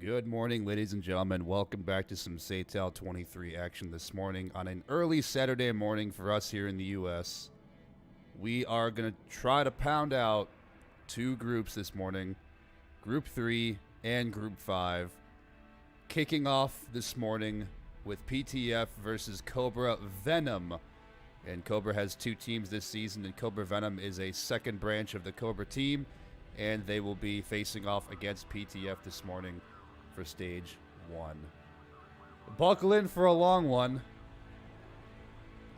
Good morning, ladies and gentlemen. Welcome back to some SATAL23 action this morning on an early Saturday morning for us here in the U.S. We are going to try to pound out two groups this morning, Group 3 and Group 5. Kicking off this morning with PTF versus Cobra Venom. And Cobra has two teams this season, and Cobra Venom is a second branch of the Cobra team, and they will be facing off against PTF this morning for Stage 1. Buckle in for a long one.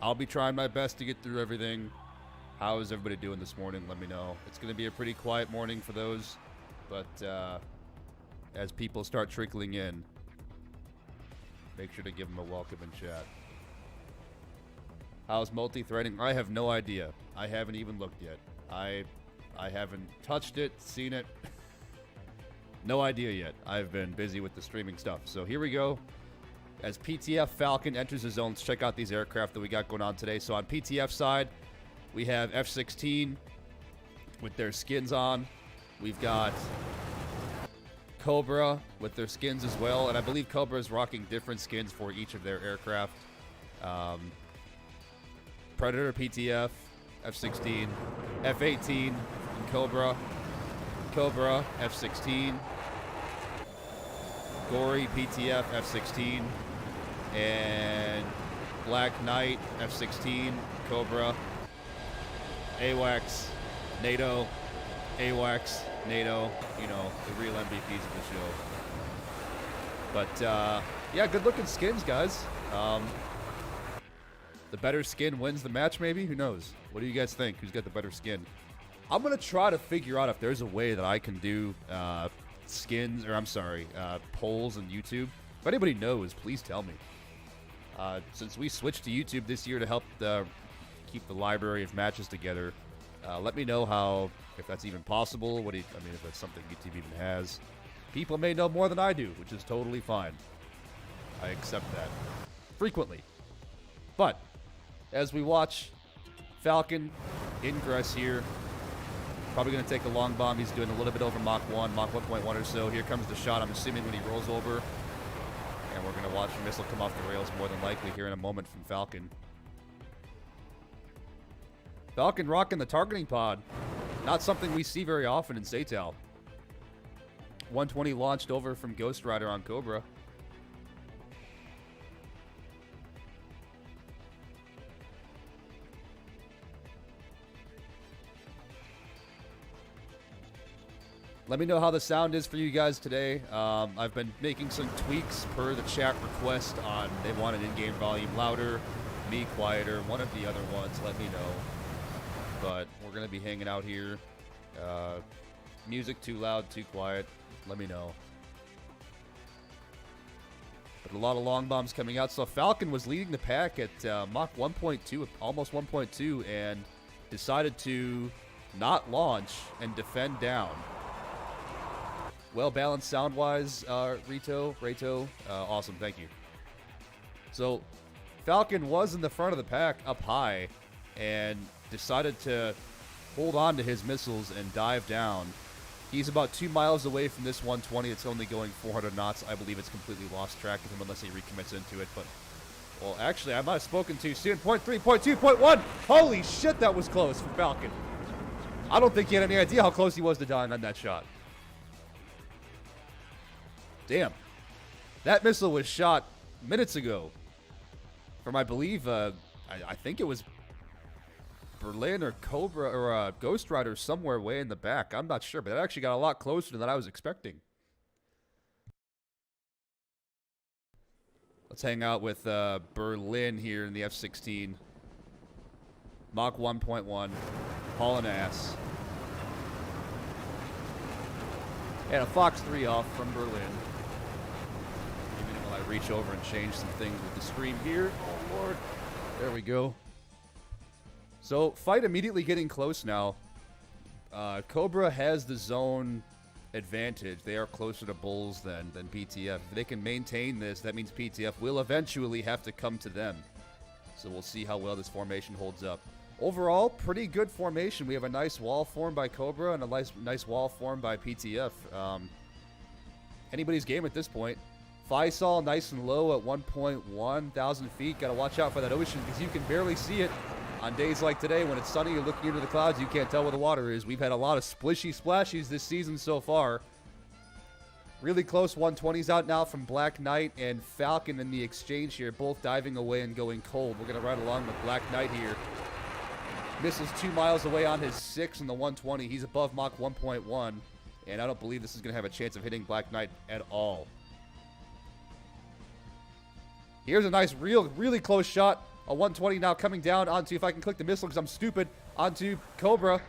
I'll be trying my best to get through everything. How is everybody doing this morning? Let me know. It's going to be a pretty quiet morning for those, but as people start trickling in, make sure to give them a welcome in chat. How's multi-threading? I have no idea. I haven't even looked yet. I haven't touched it, seen it. No idea yet. I've been busy with the streaming stuff. So here we go. As PTF Falcon enters the zone, let's check out these aircraft that we got going on today. So on PTF side, we have F-16 with their skins on. We've got Cobra with their skins as well. And I believe Cobra is rocking different skins for each of their aircraft. Predator PTF, F-16, F-18, and Cobra, F-16, Gory PTF, F-16, and Black Knight, F-16, Cobra, AWACS, NATO, AWACS, NATO, you know, the real MVPs of the show. But, yeah, good-looking skins, guys. The better skin wins the match, maybe? Who knows? What do you guys think? Who's got the better skin? I'm going to try to figure out if there's a way that I can do skins, or I'm sorry, polls on YouTube. If anybody knows, please tell me. Since we switched to YouTube this year to help keep the library of matches together, let me know how, if that's even possible. I mean, if that's something YouTube even has. People may know more than I do, which is totally fine. I accept that. Frequently. But as we watch Falcon ingress here, probably going to take a long bomb. He's doing a little bit over Mach 1, Mach 1.1 or so. Here comes the shot, I'm assuming, when he rolls over. And we're going to watch the missile come off the rails more than likely here in a moment from Falcon. Falcon rocking the targeting pod. Not something we see very often in SATAL. 120 launched over from Ghost Rider on Cobra. Let me know how the sound is for you guys today. I've been making some tweaks per the chat request on they want an in-game volume louder, me quieter, one of the other ones, let me know. But we're going to be hanging out here. Music too loud, too quiet, let me know. But a lot of long bombs coming out. So Falcon was leading the pack at Mach 1.2, almost 1.2, and decided to not launch and defend down. Well-balanced sound-wise, Rito, awesome, thank you. So, Falcon was in the front of the pack up high and decided to hold on to his missiles and dive down. He's about 2 miles away from this 120. It's only going 400 knots. I believe it's completely lost track of him unless he recommits into it, but... Well, actually, I might have spoken too soon. 0.3, 0.2, 0.1! Holy shit, that was close for Falcon. I don't think he had any idea how close he was to dying on that shot. Damn. That missile was shot minutes ago from, I believe, I think it was Berlin or Cobra or Ghost Rider somewhere way in the back. I'm not sure, but that actually got a lot closer than I was expecting. Let's hang out with Berlin here in the F-16. Mach 1.1. Hauling ass. And a Fox 3 off from Berlin. I reach over and change some things with the screen here. Oh, Lord. There we go. So, fight immediately getting close now. Cobra has the zone advantage. They are closer to Bulls than PTF. If they can maintain this, that means PTF will eventually have to come to them. So we'll see how well this formation holds up. Overall, pretty good formation. We have a nice wall formed by Cobra and a nice wall formed by PTF. anybody's game at this point. Faisal nice and low at 1.1 thousand feet. Got to watch out for that ocean because you can barely see it. On days like today, when it's sunny, you're looking into the clouds, you can't tell where the water is. We've had a lot of splishy splashies this season so far. Really close 120s out now from Black Knight and Falcon in the exchange here, both diving away and going cold. We're going to ride along with Black Knight here. Missiles 2 miles away on his 6 in the 120. He's above Mach 1.1, and I don't believe this is going to have a chance of hitting Black Knight at all. Here's a nice, really close shot. A 120 now coming down onto, if I can click the missile because I'm stupid, onto Cobra.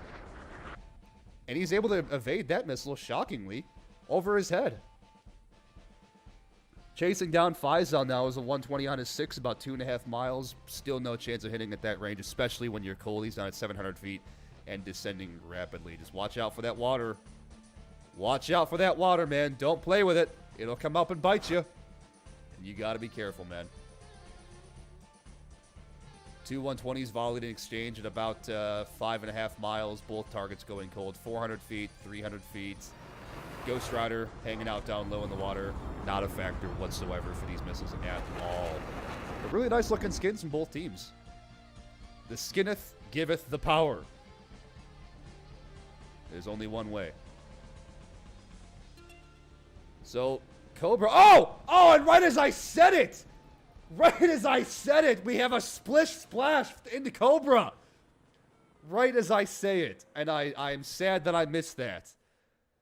And he's able to evade that missile, shockingly, over his head. Chasing down Faisal now is a 120 on his 6, about 2.5 miles. Still no chance of hitting at that range, especially when you're cold. He's down at 700 feet and descending rapidly. Just watch out for that water. Watch out for that water, man. Don't play with it. It'll come up and bite you. And you got to be careful, man. 2 120s volleyed in exchange at about 5.5 miles. Both targets going cold. 400 feet, 300 feet. Ghost Rider hanging out down low in the water. Not a factor whatsoever for these missiles at all. But really nice looking skins from both teams. The skinneth giveth the power. There's only one way. So, Cobra. Oh! Oh, and right as I said it! Right as I said it, we have a splish splash into Cobra. Right as I say it. And I'm sad that I missed that.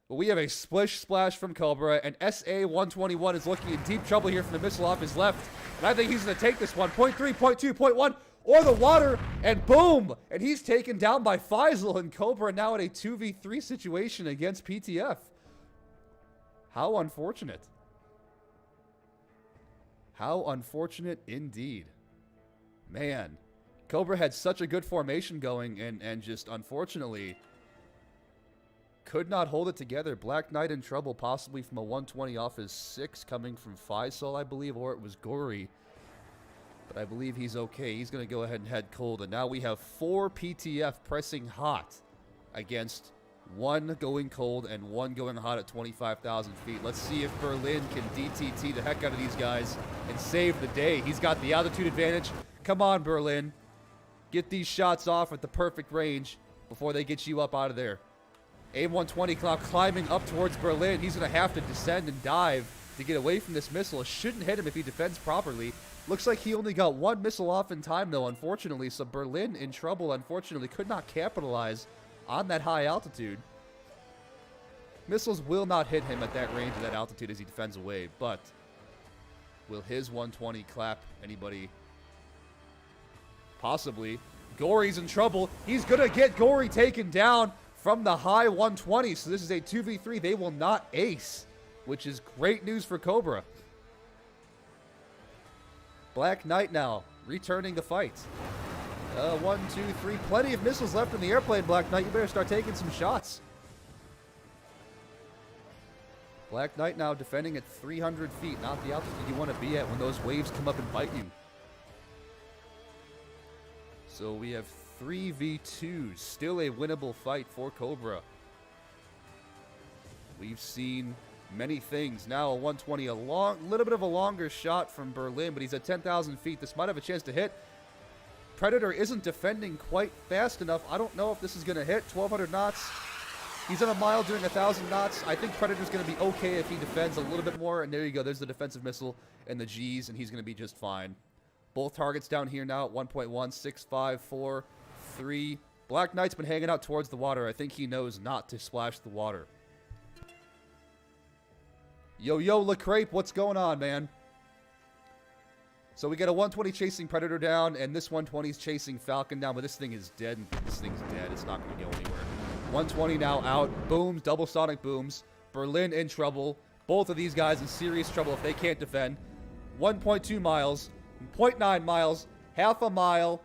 But we have a splish splash from Cobra, and SA-121 is looking in deep trouble here from the missile off his left. And I think he's going to take this one. 0.3, 0.2, 0.1, or the water, and boom! And he's taken down by Faisal, and Cobra now in a 2v3 situation against PTF. How unfortunate. How unfortunate indeed. Man, Cobra had such a good formation going, and just unfortunately could not hold it together. Black Knight in trouble, possibly from a 120 off his 6 coming from Faisal, I believe, or it was Gory. But I believe he's okay. He's going to go ahead and head cold. And now we have 4 PTF pressing hot against 1 going cold and 1 going hot at 25,000 feet. Let's see if Berlin can DTT the heck out of these guys and save the day. He's got the altitude advantage. Come on, Berlin. Get these shots off at the perfect range before they get you up out of there. A-120 now climbing up towards Berlin. He's going to have to descend and dive to get away from this missile. It shouldn't hit him if he defends properly. Looks like he only got 1 missile off in time, though, unfortunately. So Berlin in trouble, unfortunately, could not capitalize on that high altitude. Missiles will not hit him at that range or that altitude as he defends away, but will his 120 clap anybody? Possibly. Gory's in trouble. He's going to get Gory taken down from the high 120, so this is a 2v3. They will not ace, which is great news for Cobra. Black Knight now returning the fight. 1, 2, 3. Plenty of missiles left in the airplane, Black Knight. You better start taking some shots. Black Knight now defending at 300 feet, not the altitude you want to be at when those waves come up and bite you. So we have 3v2, still a winnable fight for Cobra. We've seen many things. Now a 120, a little bit of a longer shot from Berlin, but he's at 10,000 feet. This might have a chance to hit. Predator isn't defending quite fast enough. I don't know if this is going to hit. 1,200 knots. He's on a mile doing 1,000 knots. I think Predator's going to be okay if he defends a little bit more. And there you go. There's the defensive missile and the G's, and he's going to be just fine. Both targets down here now at 1.1, 6, 5, 4, 3. Black Knight's been hanging out towards the water. I think he knows not to splash the water. Yo, LaCrape, what's going on, man? So we get a 120 chasing Predator down, and this 120 is chasing Falcon down, but this thing is dead. This thing's dead. It's not going to go anywhere. 120 now out. Booms, double sonic booms. Berlin in trouble. Both of these guys in serious trouble if they can't defend. 1.2 miles, 0.9 miles, half a mile,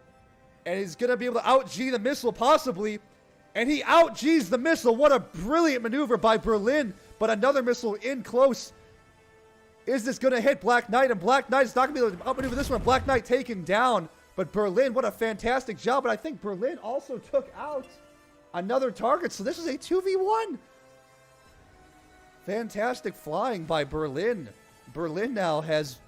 and he's going to be able to out-G the missile possibly, and he out-G's the missile. What a brilliant maneuver by Berlin, but another missile in close. Is this going to hit Black Knight? And Black Knight is not going to be able to outmaneuver this one. Black Knight taken down, but Berlin, what a fantastic job. But I think Berlin also took out another target, so this is a 2v1. Fantastic flying by Berlin. Berlin now has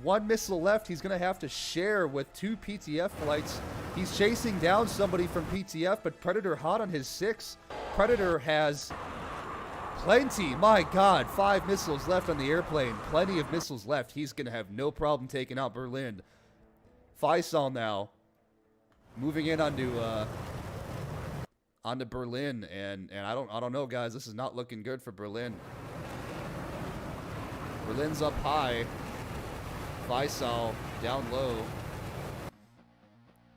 1 missile left. He's going to have to share with 2 PTF flights. He's chasing down somebody from PTF, but Predator hot on his 6. Predator has plenty. My God, 5 missiles left on the airplane. Plenty of missiles left. He's going to have no problem taking out Berlin. Faisal now moving in onto Berlin, and I don't know, guys. This is not looking good for Berlin. Berlin's up high. Faisal down low.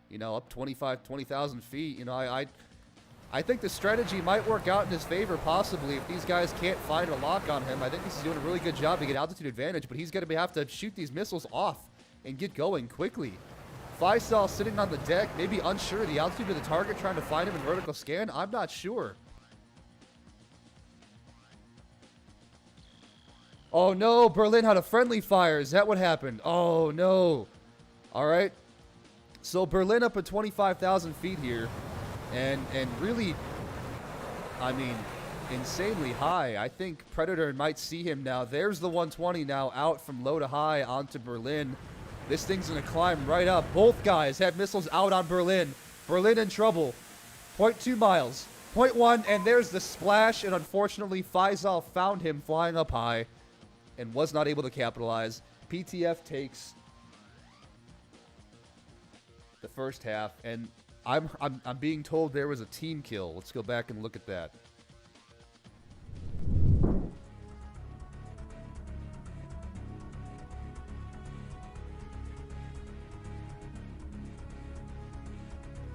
You know, up 20,000 feet. You know, I think the strategy might work out in his favor, possibly, if these guys can't find a lock on him. I think he's doing a really good job to get altitude advantage, but he's going to have to shoot these missiles off and get going quickly. Faisal sitting on the deck, maybe unsure of the altitude of the target, trying to find him in vertical scan. I'm not sure. Oh no, Berlin had a friendly fire. Is that what happened? Oh no. All right. So Berlin up at 25,000 feet here. And really, I mean, insanely high. I think Predator might see him now. There's the 120 now out from low to high onto Berlin. This thing's going to climb right up. Both guys have missiles out on Berlin. Berlin in trouble. 0.2 miles. 0.1, and there's the splash. And unfortunately, Faisal found him flying up high and was not able to capitalize. PTF takes the first half, and I'm being told there was a team kill. Let's go back and look at that.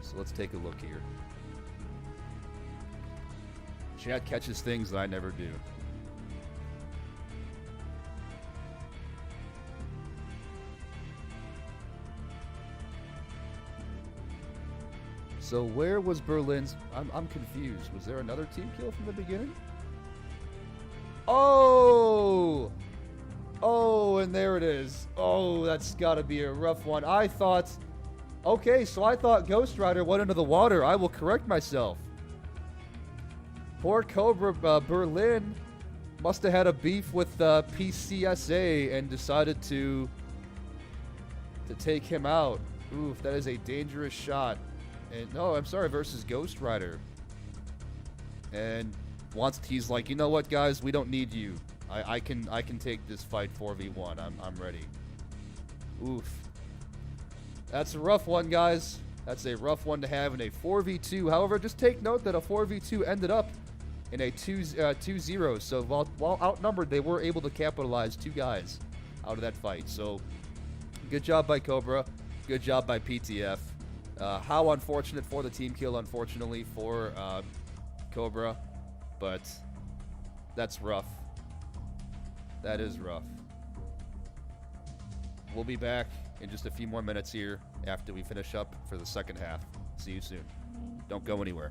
So let's take a look here. Chat catches things that I never do. So where was Berlin's... I'm confused. Was there another team kill from the beginning? Oh! Oh, and there it is. Oh, that's got to be a rough one. I thought... Okay, so I thought Ghost Rider went into the water. I will correct myself. Poor Cobra Berlin must have had a beef with PCSA and decided to take him out. Oof, that is a dangerous shot. And no, I'm sorry, versus Ghost Rider. And he's like, you know what, guys, we don't need you. I can take this fight 4v1. I'm ready. Oof. That's a rough one, guys. That's a rough one to have in a 4v2. However, just take note that a 4v2 ended up in a 2-0. So while outnumbered, they were able to capitalize 2 guys out of that fight. So good job by Cobra. Good job by PTF. How unfortunate for the team kill, unfortunately, for Cobra. But that's rough. That is rough. We'll be back in just a few more minutes here after we finish up for the second half. See you soon. Don't go anywhere.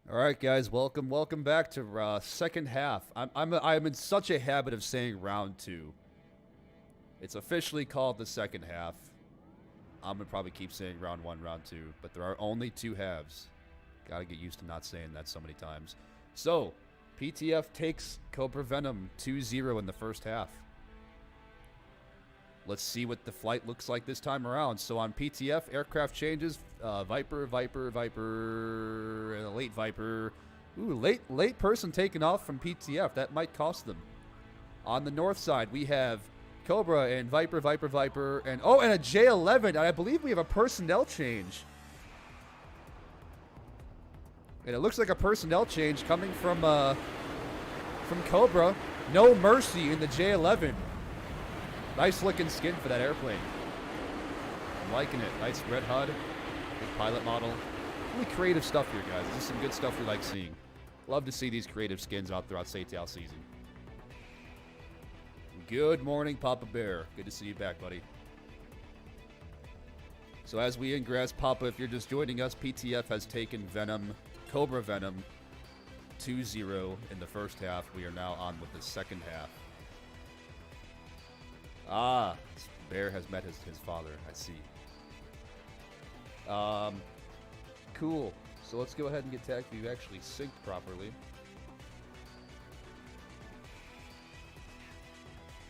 All right, guys, welcome back to second half. I'm in such a habit of saying round 2. It's officially called the second half. I'm gonna probably keep saying round 1, round 2, but there are only 2 halves. Gotta get used to not saying that so many times. So, PTF takes Cobra Venom 2-0 in the first half. Let's see what the flight looks like this time around. So on PTF, aircraft changes. Viper, and a late Viper. Ooh, late person taken off from PTF. That might cost them. On the north side, we have Cobra and Viper, and oh, and a J11. And I believe we have a personnel change. And it looks like a personnel change coming from Cobra. No mercy in the J11. Nice looking skin for that airplane. I'm liking it. Nice red HUD. Big pilot model. Really creative stuff here, guys. This is some good stuff we like seeing. Love to see these creative skins out throughout SATAL season. Good morning, Papa Bear. Good to see you back, buddy. So as we ingress, Papa, if you're just joining us, PTF has taken Venom, Cobra Venom, 2-0 in the first half. We are now on with the second half. Ah, Bear has met his father. I see. Cool. So let's go ahead and get tag view actually synced properly.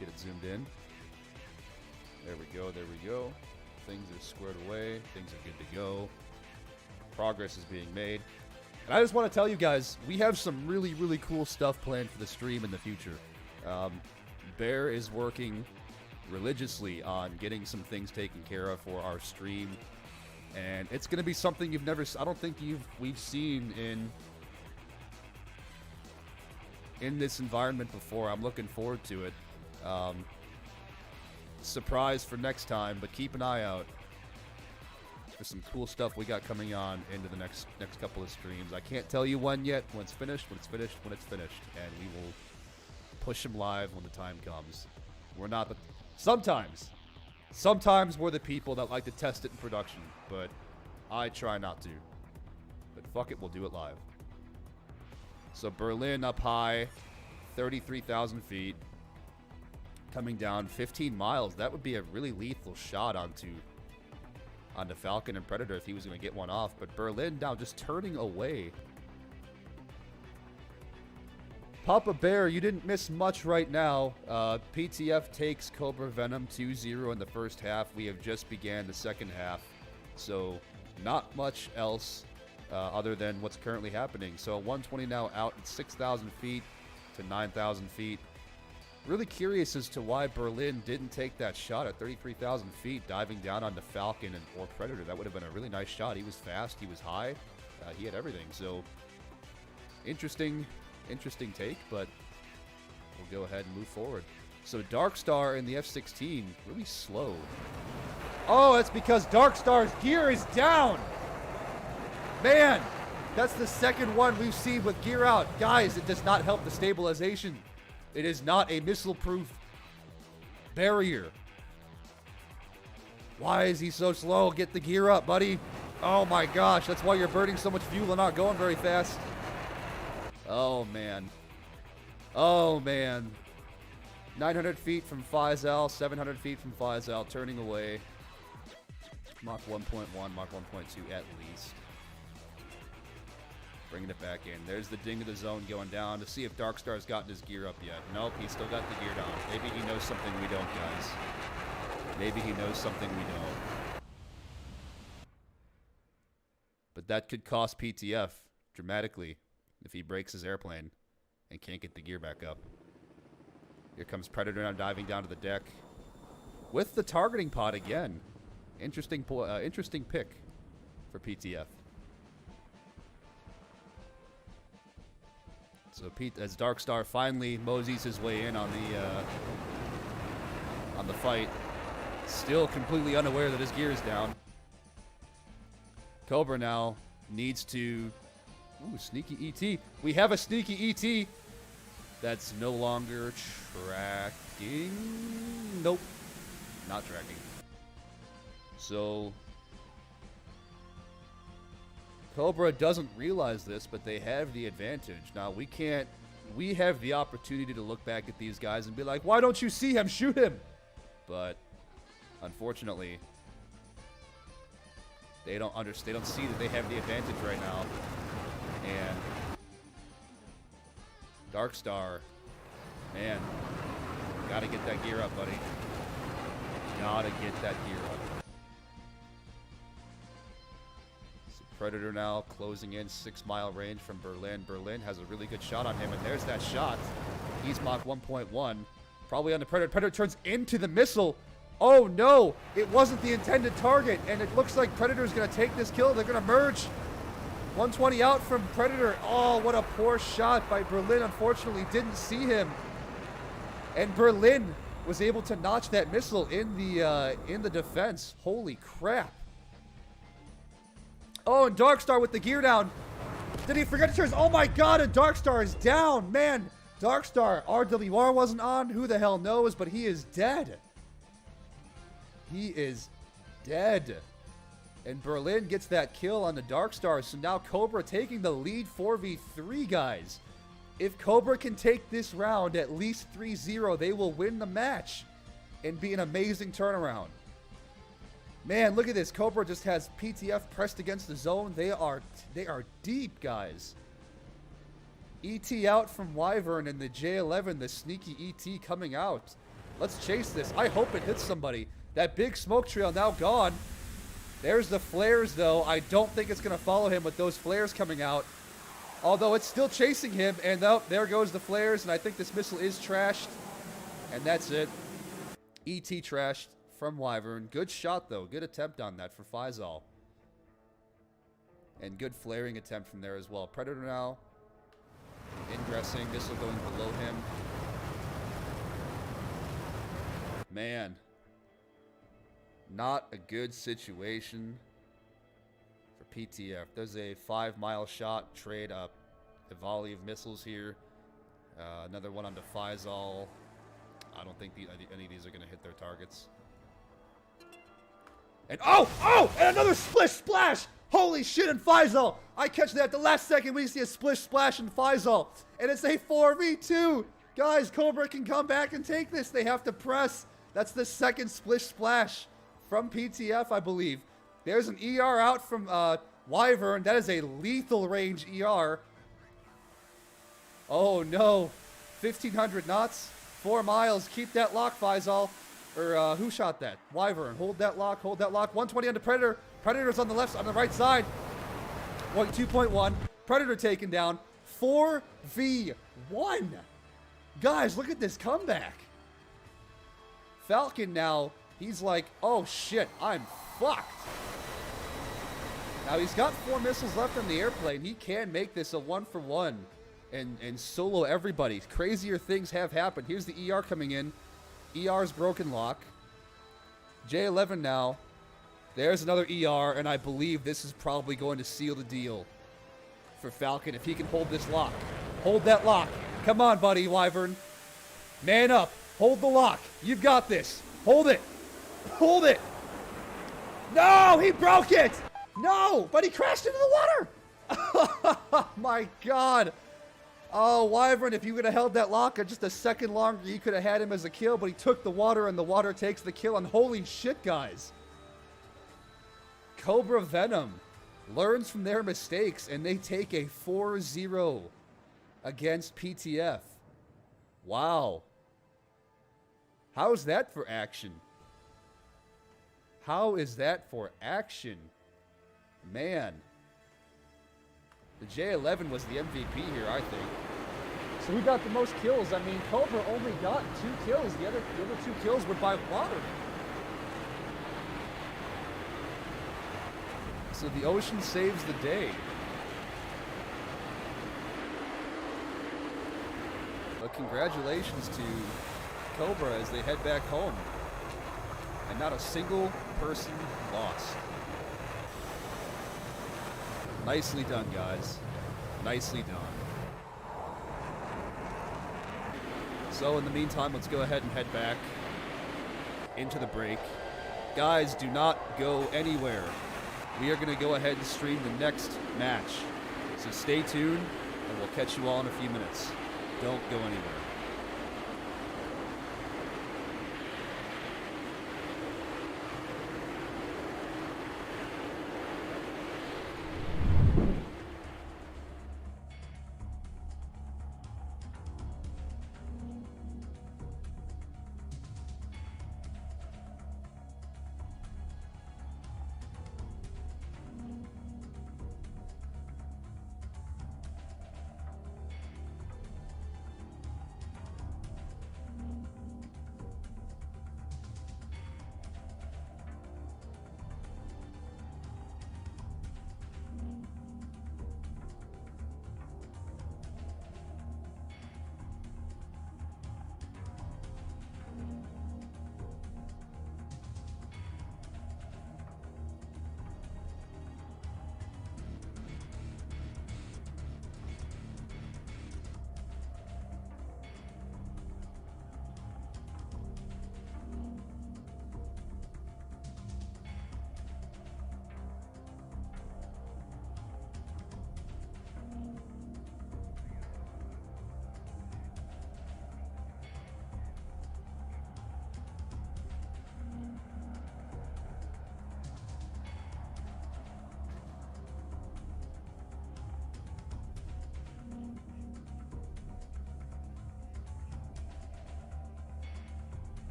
Get it zoomed in. There we go. There we go. Things are squared away. Things are good to go. Progress is being made. And I just want to tell you guys, we have some really, really cool stuff planned for the stream in the future. Bear is working religiously on getting some things taken care of for our stream, and it's going to be something you've never, I don't think we've seen in this environment before. I'm looking forward to it. Surprise for next time, but keep an eye out for some cool stuff we got coming on into the next couple of streams. I can't tell you when yet. When it's finished, and we will push them live when the time comes. We're not the Sometimes we're the people that like to test it in production, but I try not to. But fuck it, we'll do it live. So Berlin up high, 33,000 feet. Coming down 15 miles. That would be a really lethal shot onto Falcon and Predator if he was going to get one off. But Berlin now just turning away. Papa Bear, you didn't miss much right now. PTF takes Cobra Venom 2-0 in the first half. We have just began the second half. So not much else other than what's currently happening. So 120 now out at 6,000 feet to 9,000 feet. Really curious as to why Berlin didn't take that shot at 33,000 feet, diving down onto Falcon or Predator. That would have been a really nice shot. He was fast. He was high. He had everything. So interesting take, but we'll go ahead and move forward. So Darkstar in the F-16, really slow. Oh, that's because Darkstar's gear is down. Man, that's the second one we've seen with gear out. Guys, it does not help the stabilization. It is not a missile-proof barrier. Why is he so slow? Get the gear up, buddy. Oh my gosh, that's why you're burning so much fuel and not going very fast. Oh, man. Oh, man. 900 feet from Faisal, 700 feet from Faisal, turning away. Mach 1.1, Mach 1.2 at least. Bringing it back in. There's the ding of the zone going down to see if Darkstar's gotten his gear up yet. Nope, he's still got the gear down. Maybe he knows something we don't, guys. Maybe he knows something we don't. But that could cost PTF dramatically if he breaks his airplane and can't get the gear back up. Here comes Predator now diving down to the deck with the targeting pod again. Interesting pick for PTF. So as Darkstar finally moseys his way in on the fight, still completely unaware that his gear is down. Cobra now needs to... Ooh, sneaky ET. We have a sneaky ET that's no longer tracking. Nope. Not tracking. So Cobra doesn't realize this, but they have the advantage. Now, we have the opportunity to look back at these guys and be like, why don't you see him? Shoot him! But, unfortunately, they don't see that they have the advantage right now. And Darkstar, man, gotta get that gear up, buddy. Gotta get that gear up. So Predator now closing in 6-mile range from Berlin. Berlin has a really good shot on him, and there's that shot. He's Mach 1.1. Probably on the Predator. Predator turns into the missile. Oh no, it wasn't the intended target, and it looks like Predator's gonna take this kill. They're gonna merge. 120 out from Predator. Oh, what a poor shot by Berlin. Unfortunately, didn't see him. And Berlin was able to notch that missile in the defense. Holy crap. Oh, and Darkstar with the gear down. Did he forget to turn? Oh my god, and Darkstar is down. Man, Darkstar, RWR wasn't on. Who the hell knows, but he is dead. He is dead. And Berlin gets that kill on the Darkstar. So now Cobra taking the lead 4v3, guys. If Cobra can take this round at least 3-0, they will win the match and be an amazing turnaround. Man, look at this. Cobra just has PTF pressed against the zone. They are deep, guys. ET out from Wyvern and the J11, the sneaky ET coming out. Let's chase this. I hope it hits somebody. That big smoke trail now gone. There's the flares, though. I don't think it's going to follow him with those flares coming out. Although it's still chasing him, and oh, there goes the flares, and I think this missile is trashed. And that's it. ET trashed from Wyvern. Good shot, though. Good attempt on that for Faisal. And good flaring attempt from there as well. Predator now ingressing. Missile going below him. Man. Not a good situation for PTF. There's a 5-mile shot, trade up a volley of missiles here. Another one onto Faisal. I don't think any of these are going to hit their targets. And oh, and another splish splash. Holy shit, and Faisal. I catch that at the last second. We see a splish splash in Faisal. And it's a 4v2. Guys, Cobra can come back and take this. They have to press. That's the second splish splash from PTF, I believe. There's an ER out from Wyvern. That is a lethal range ER. Oh no. 1,500 knots. 4 miles. Keep that lock, Faisal. Or who shot that? Wyvern. Hold that lock. Hold that lock. 120 on the Predator. Predator's on the left, on the right side. 2.1. Predator taken down. 4v1. Guys, look at this comeback. Falcon now. He's like, oh shit, I'm fucked. Now he's got 4 missiles left on the airplane. He can make this a 1-for-1 and solo everybody. Crazier things have happened. Here's the ER coming in. ER's broken lock. J11 now. There's another ER, and I believe this is probably going to seal the deal for Falcon if he can hold this lock. Hold that lock. Come on, buddy, Wyvern. Man up. Hold the lock. You've got this. Hold it. Hold it. No, he broke it. No, but he crashed into the water. Oh, my God. Oh, Wyvern, if you would have held that lock just a second longer, you could have had him as a kill, but he took the water, and the water takes the kill. And holy shit, guys. Cobra Venom learns from their mistakes, and they take a 4-0 against PTF. Wow. How's that for action? How is that for action? Man. The J11 was the MVP here, I think. So who got the most kills? I mean, Cobra only got 2 kills. The other 2 kills were by water. So the ocean saves the day. But congratulations to Cobra as they head back home. And not a single person lost. Nicely done, guys. Nicely done. So in the meantime, let's go ahead and head back into the break. Guys, do not go anywhere. we are going to go ahead and stream the next match. So stay tuned, and we'll catch you all in a few minutes. Don't go anywhere.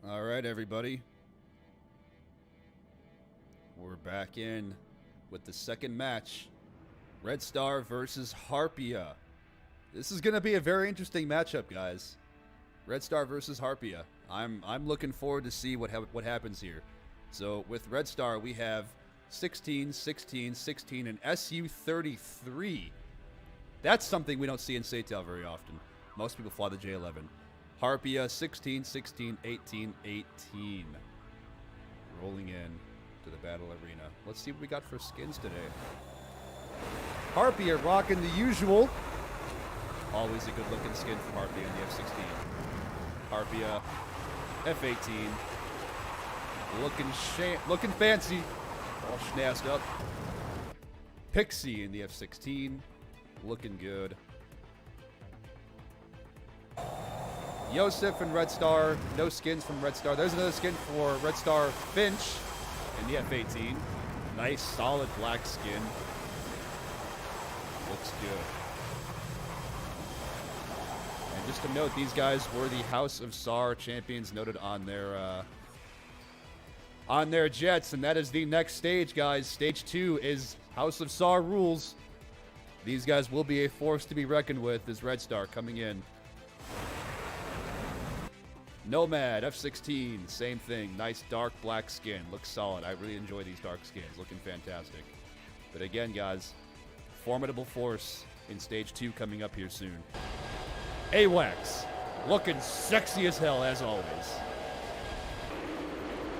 All right, everybody. We're back in with the second match. Red Star versus Harpia. This is going to be a very interesting matchup, guys. Red Star versus Harpia. I'm looking forward to see what happens here. So with Red Star, we have 16, 16, 16, and SU-33. That's something we don't see in SATAL very often. Most people fly the J-11. Harpia, 16, 16, 18, 18. Rolling in to the battle arena. Let's see what we got for skins today. Harpia rocking the usual. Always a good looking skin from Harpia in the F-16. Harpia, F-18. Looking fancy. All schnazzed up. Pixie in the F-16. Looking good. Yosef and Red Star, no skins from Red Star. There's another skin for Red Star Finch in the F-18. Nice, solid black skin. Looks good. And just to note, these guys were the House of SAR champions noted on their jets, and that is the next stage, guys. Stage 2 is House of SAR rules. These guys will be a force to be reckoned with as Red Star coming in. Nomad, F-16, same thing. Nice dark black skin. Looks solid. I really enjoy these dark skins. Looking fantastic. But again, guys, formidable force in Stage 2 coming up here soon. AWACS, looking sexy as hell, as always.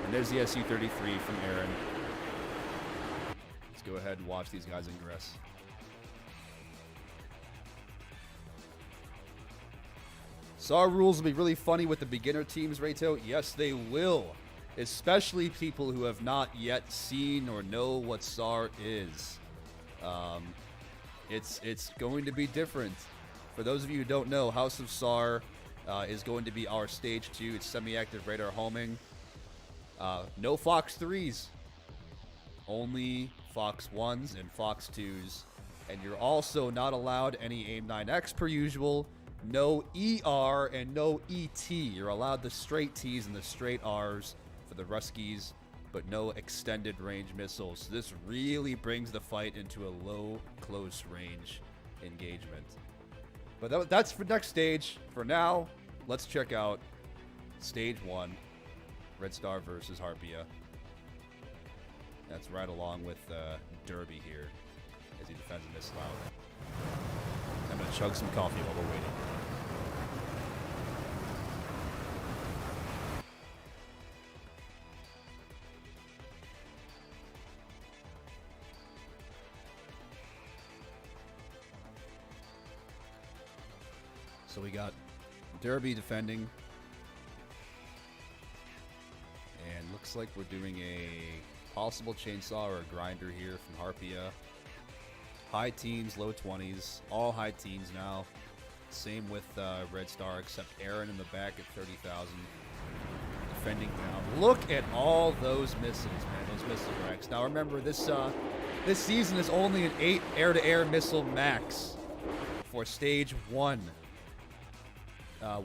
And there's the SU-33 from Aaron. Let's go ahead and watch these guys ingress. SAR rules will be really funny with the beginner teams, Rayto. Yes, they will. Especially people who have not yet seen or know what SAR is. It's going to be different For those of you who don't know, House of SAR is going to be our Stage 2. It's semi-active radar homing. No Fox 3s. Only Fox 1s and Fox 2s. And you're also not allowed any AIM-9X per usual. No ER and no ET. You're allowed the straight Ts and the straight Rs for the Ruskies, but no extended range missiles. So this really brings the fight into a low, close range engagement. But that's for next stage. For now, let's check out Stage 1, Red Star versus Harpia. That's right along with Derby here as he defends a missile out. I'm going to chug some coffee while we're waiting. So we got Derby defending. And looks like we're doing a possible chainsaw or a grinder here from Harpia. High teens, low 20s. All high teens now. Same with Red Star, except Aaron in the back at 30,000. Defending down. Look at all those missiles, man. Those missile racks. Now remember, this season is only an 8 air-to-air missile max for Stage 1.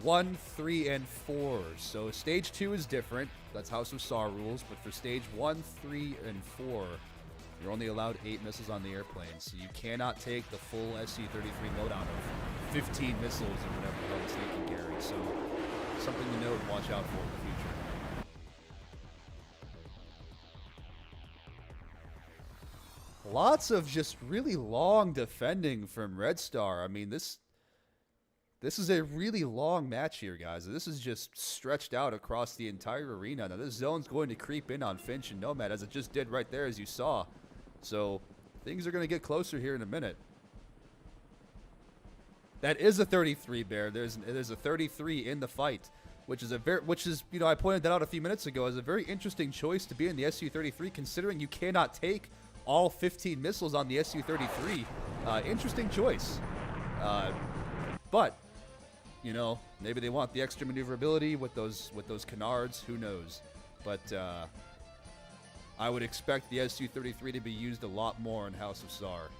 1, 3, and 4. So Stage 2 is different. That's House of SAR rules. But for Stage 1, 3, and 4, you're only allowed 8 missiles on the airplane. So you cannot take the full SC-33 loadout of 15 missiles or whatever the hell this thing can carry. So something to note and watch out for in the future. Lots of just really long defending from Red Star. I mean, this is a really long match here, guys. This is just stretched out across the entire arena. Now, this zone's going to creep in on Finch and Nomad, as it just did right there, as you saw. So, things are going to get closer here in a minute. That is a 33, Bear. There's a 33 in the fight, which is you know, I pointed that out a few minutes ago, as a very interesting choice to be in the Su-33, considering you cannot take all 15 missiles on the Su-33. Interesting choice. But you know, maybe they want the extra maneuverability with those canards. Who knows? But I would expect the Su-33 to be used a lot more in House of SAR.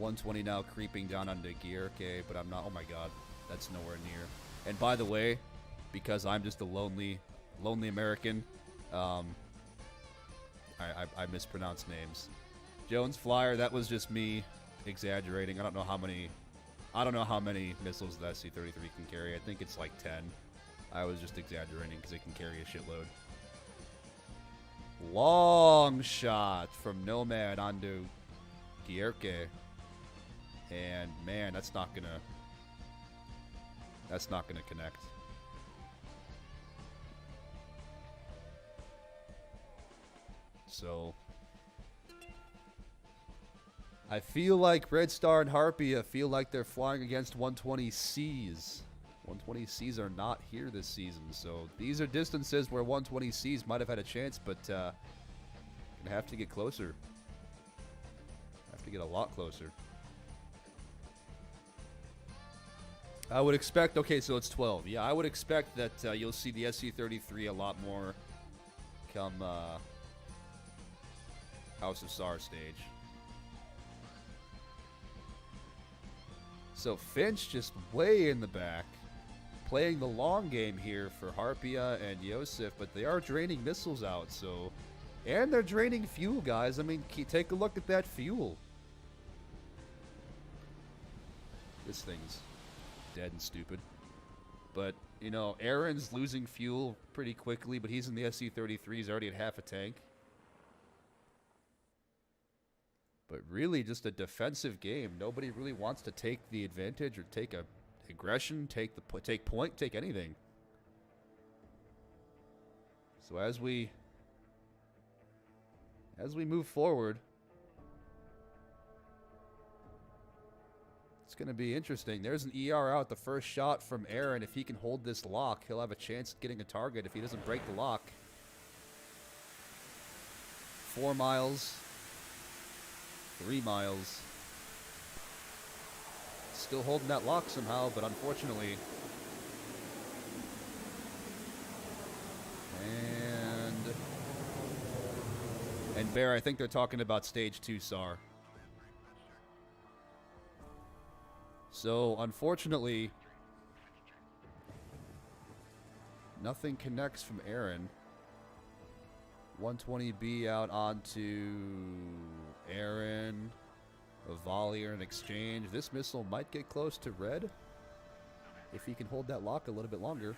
.120 now creeping down onto Gierke, but I'm not. Oh my God, that's nowhere near. And by the way, because I'm just a lonely American, I mispronounce names. Jones Flyer, that was just me exaggerating. I don't know how many missiles the SC-33 can carry. I think it's like 10. I was just exaggerating because it can carry a shitload. Long shot from Nomad onto Gierke. And man, that's not gonna connect. So I feel like Red Star and Harpia feel like they're flying against 120Cs. 120Cs are not here this season, so these are distances where 120Cs might have had a chance, but gonna have to get closer. Have to get a lot closer. I would expect, okay, so it's 12. Yeah, I would expect that you'll see the SC-33 a lot more come House of SAR stage. So Finch just way in the back, playing the long game here for Harpia and Yosef, but they are draining missiles out, so... And they're draining fuel, guys. I mean, take a look at that fuel. This thing's dead and stupid. But, you know, Aaron's losing fuel pretty quickly, but he's in the SC-33. He's already at half a tank. But really just a defensive game. Nobody really wants to take the advantage or take a aggression, take point, take anything. So as we move forward, it's going to be interesting. There's an ER out, the first shot from Aaron. If he can hold this lock, he'll have a chance at getting a target if he doesn't break the lock. 4 miles. 3 miles. Still holding that lock somehow, but unfortunately. And Bear, I think they're talking about stage 2 SAR. So, unfortunately, nothing connects from Aaron. 120B out onto Aaron. A volley or an exchange. This missile might get close to Red if he can hold that lock a little bit longer.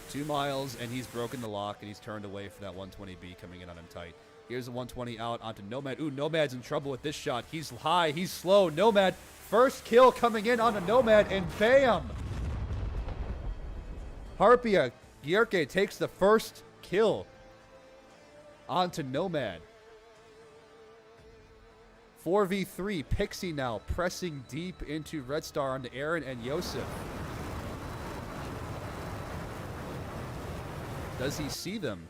2 miles, and he's broken the lock, and he's turned away for that 120B coming in on him tight. Here's a 120 out onto Nomad. Ooh, Nomad's in trouble with this shot. He's high, he's slow. Nomad, first kill coming in onto Nomad, and bam! Harpia, Gierke takes the first kill onto Nomad. 4v3, Pixie now pressing deep into Red Star onto Aaron and Yosef. Does he see them?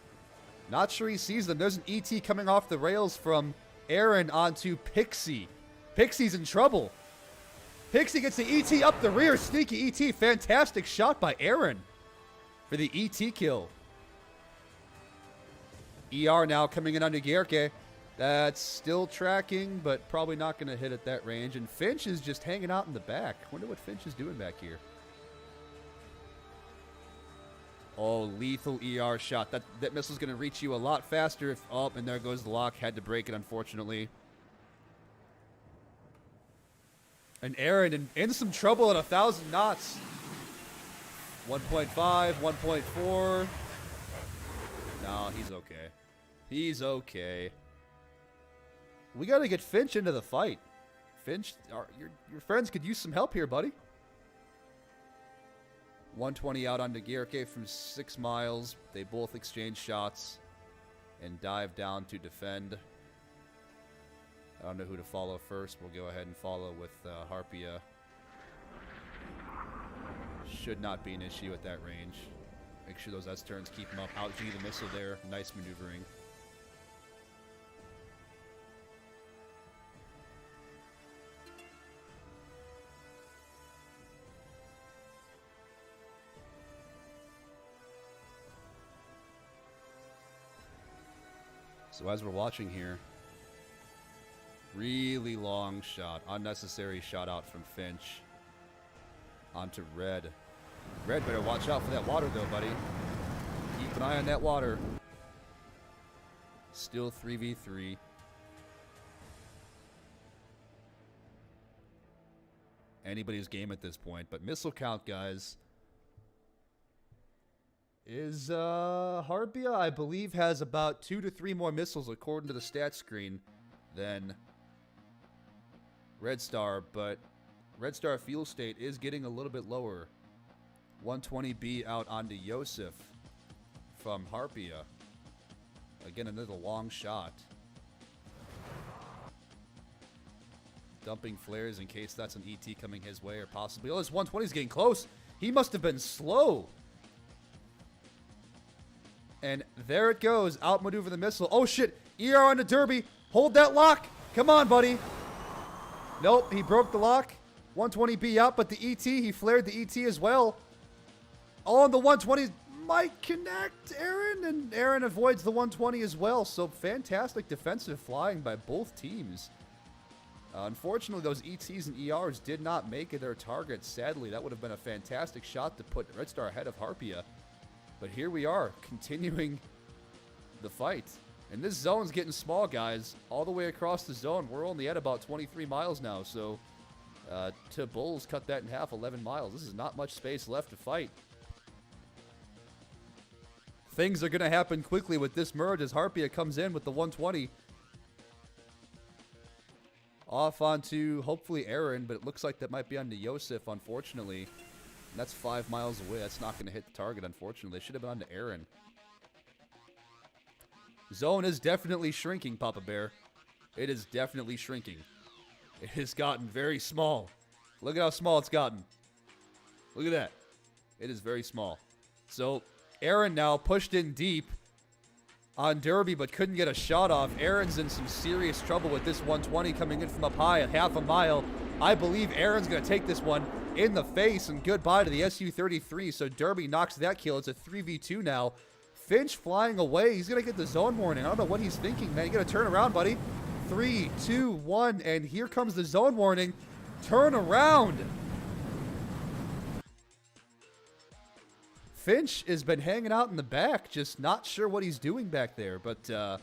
Not sure he sees them. There's an ET coming off the rails from Aaron onto Pixie. Pixie's in trouble. Pixie gets the ET up the rear. Sneaky ET. Fantastic shot by Aaron for the ET kill. ER now coming in under Gierke. That's still tracking, but probably not going to hit at that range. And Finch is just hanging out in the back. Wonder what Finch is doing back here. Oh, lethal ER shot. That missile's going to reach you a lot faster if... Oh, and there goes the lock. Had to break it, unfortunately. And Aaron in some trouble at 1,000 knots. 1.5, 1.4. No, he's okay. He's okay. We got to get Finch into the fight. Finch, your friends could use some help here, buddy. 120 out onto Gierke from 6 miles. They both exchange shots and dive down to defend. I don't know who to follow first. We'll go ahead and follow with Harpia. Should not be an issue at that range. Make sure those S-turns keep him up. Out G the missile there. Nice maneuvering. So as we're watching here, really long shot, unnecessary shot out from Finch onto Red. Red better watch out for that water though, buddy. Keep an eye on that water. Still 3v3. Anybody's game at this point, but missile count, guys, is Harpia, I believe, has about 2 to 3 more missiles according to the stat screen than Red Star, but Red Star fuel state is getting a little bit lower. 120B out onto Yosef from Harpia. Again, another long shot. Dumping flares in case that's an ET coming his way or possibly... Oh, this 120's getting close. He must have been slow. And there it goes. Outmaneuver the missile. Oh, shit. ER onto Derby. Hold that lock. Come on, buddy. Nope, he broke the lock. 120B out, but the ET, he flared the ET as well. Oh, and the 120 might connect Aaron, and Aaron avoids the 120 as well. So fantastic defensive flying by both teams. Unfortunately, those ETs and ERs did not make it their target. Sadly, that would have been a fantastic shot to put Red Star ahead of Harpia. But here we are, continuing the fight. And this zone's getting small, guys. All the way across the zone. We're only at about 23 miles now. So, to Bulls, cut that in half, 11 miles. This is not much space left to fight. Things are going to happen quickly with this merge as Harpia comes in with the 120. Off onto, hopefully, Aaron, but it looks like that might be onto Yosef, unfortunately. And that's 5 miles away. That's not going to hit the target, unfortunately. They should have been onto Aaron. Zone is definitely shrinking, Papa Bear. It is definitely shrinking. It has gotten very small. Look at how small it's gotten. Look at that. It is very small. So, Aaron now pushed in deep. on Derby, but couldn't get a shot off. Aaron's in some serious trouble with this 120 coming in from up high at half a mile. I believe Aaron's going to take this one in the face, and goodbye to the SU-33. So Derby knocks that kill. It's a 3v2 now. Finch flying away. He's going to get the zone warning. I don't know what he's thinking, man. You got to turn around, buddy. 3, 2, 1, and here comes the zone warning. Turn around. Finch has been hanging out in the back, just not sure what he's doing back there. But,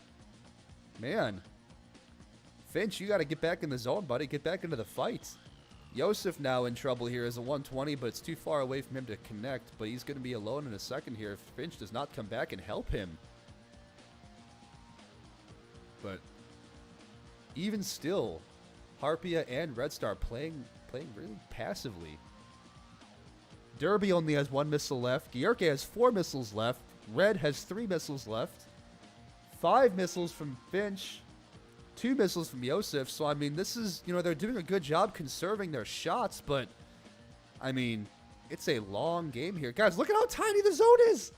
man, Finch, you got to get back in the zone, buddy. Get back into the fight. Yosef now in trouble here as a 120, but it's too far away from him to connect. But he's going to be alone in a second here if Finch does not come back and help him. But even still, Harpia and Red Star playing really passively. Derby only has 1 missile left. Gierke has 4 missiles left. Red has 3 missiles left. 5 missiles from Finch. 2 missiles from Yosef. So, I mean, this is, you know, they're doing a good job conserving their shots, but, I mean, it's a long game here. Guys, look at how tiny the zone is.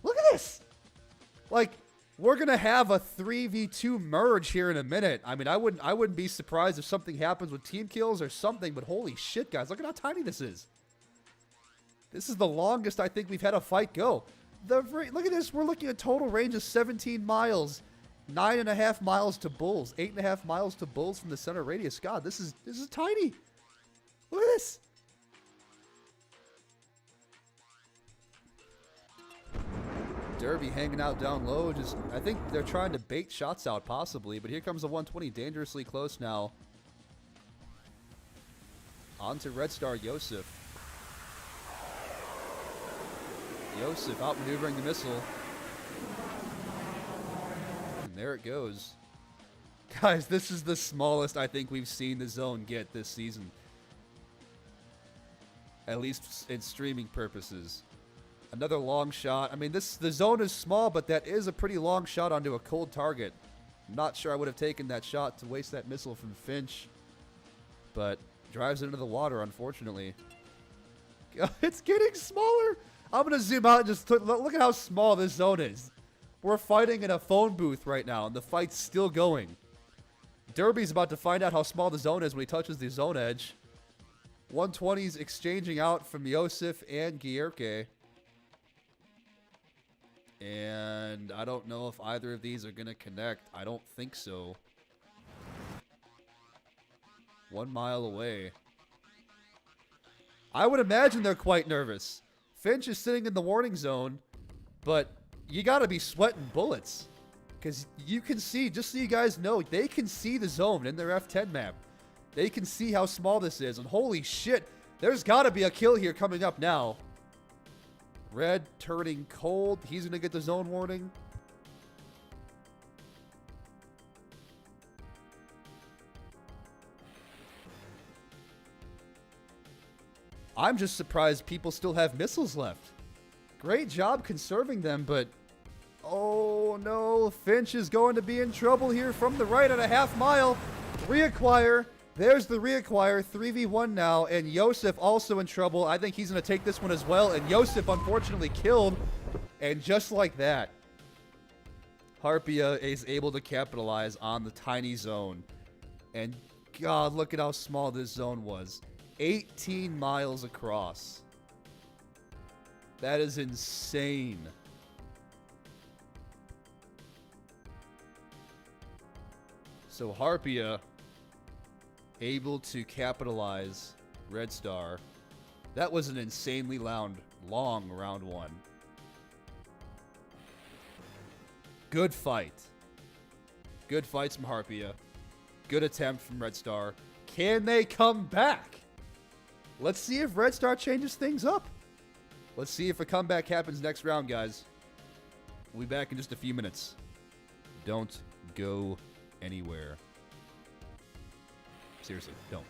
Look at this. Like, we're going to have a 3v2 merge here in a minute. I mean, I wouldn't be surprised if something happens with team kills or something, but holy shit, guys, look at how tiny this is. This is the longest I think we've had a fight go. Look at this. We're looking at a total range of 17 miles. 9.5 miles to Bulls. 8.5 miles to Bulls from the center radius. God, this is tiny. Look at this. Derby hanging out down low. Just, I think they're trying to bait shots out possibly. But here comes the 120 dangerously close now. On to Red Star Yosef. Yosef outmaneuvering the missile. And there it goes. Guys, this is the smallest I think we've seen the zone get this season. At least in streaming purposes. Another long shot. I mean, the zone is small, but that is a pretty long shot onto a cold target. I'm not sure I would have taken that shot to waste that missile from Finch. But drives it into the water, unfortunately. It's getting smaller. I'm going to zoom out and just look at how small this zone is. We're fighting in a phone booth right now, and the fight's still going. Derby's about to find out how small the zone is when he touches the zone edge. 120's exchanging out from Yosef and Gierke. And I don't know if either of these are going to connect. I don't think so. 1 mile away. I would imagine they're quite nervous. Finch is sitting in the warning zone, but you got to be sweating bullets. Because you can see, just so you guys know, they can see the zone in their F10 map. They can see how small this is. And holy shit, there's got to be a kill here coming up now. Red turning cold. He's going to get the zone warning. I'm just surprised people still have missiles left. Great job conserving them, but oh no, Finch is going to be in trouble here from the right at a half mile. Reacquire. There's the reacquire. 3v1 now, and Yosef also in trouble. I think he's going to take this one as well, and Yosef unfortunately killed. And just like that, Harpia is able to capitalize on the tiny zone. And God, look at how small this zone was. 18 miles across. That is insane. So Harpia able to capitalize Red Star. That was an insanely long round one. Good fight. Good fights from Harpia. Good attempt from Red Star. Can they come back? Let's see if Red Star changes things up. Let's see if a comeback happens next round, guys. We'll be back in just a few minutes. Don't go anywhere. Seriously, don't.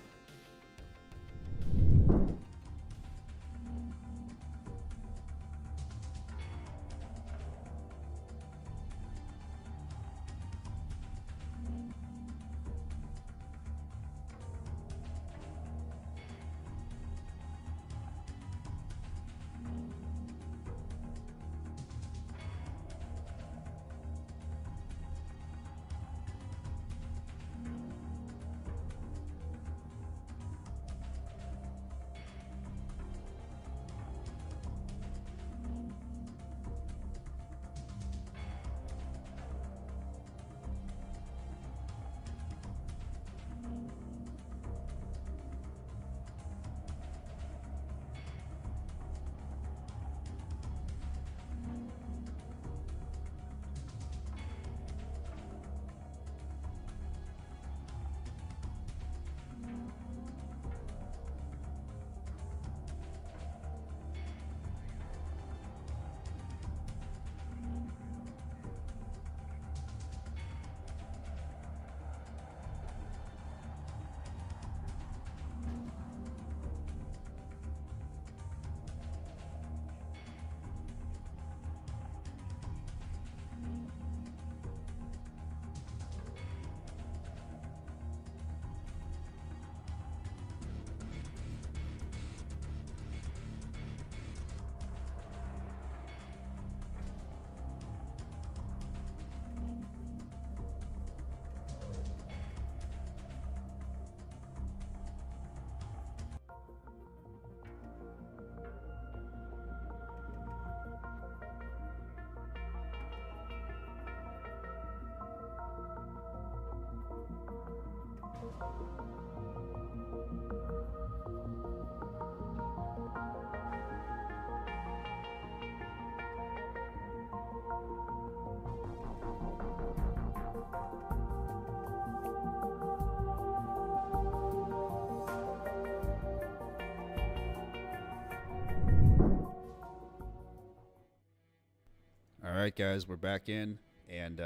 Alright guys, we're back in, and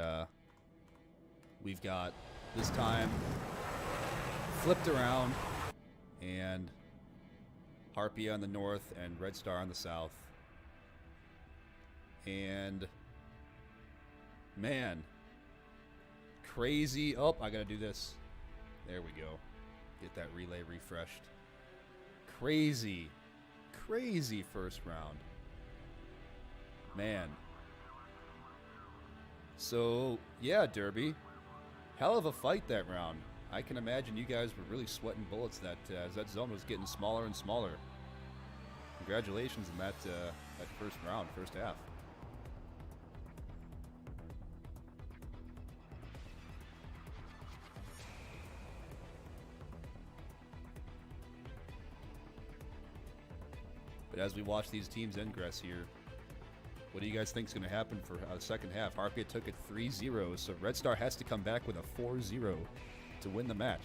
we've got, this time, flipped around, and Harpia on the north and Red Star on the south. And, man, crazy. Oh, I gotta do this. There we go. Get that relay refreshed. Crazy, crazy first round. Man. So, yeah, Derby. Hell of a fight that round. I can imagine you guys were really sweating bullets that as that zone was getting smaller and smaller. Congratulations on that first round, first half. But as we watch these teams ingress here, what do you guys think is going to happen for the second half? Harpia took it 3-0, so Red Star has to come back with a 4-0 to win the match.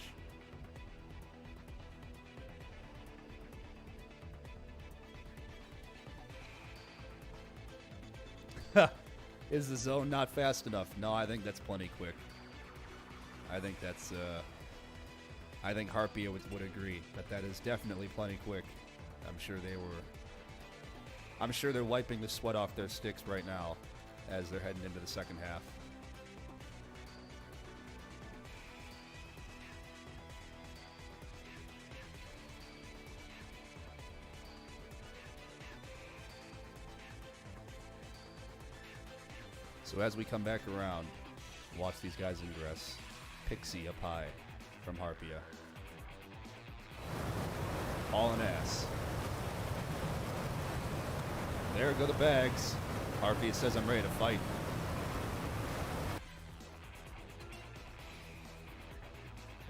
Is the zone not fast enough? No, I think that's plenty quick. I think that's, I think Harpia would agree that is definitely plenty quick. I'm sure they're wiping the sweat off their sticks right now as they're heading into the second half. So as we come back around, watch these guys ingress. Pixie up high from Harpia. Hauling ass. There go the bags. Harpia says I'm ready to fight.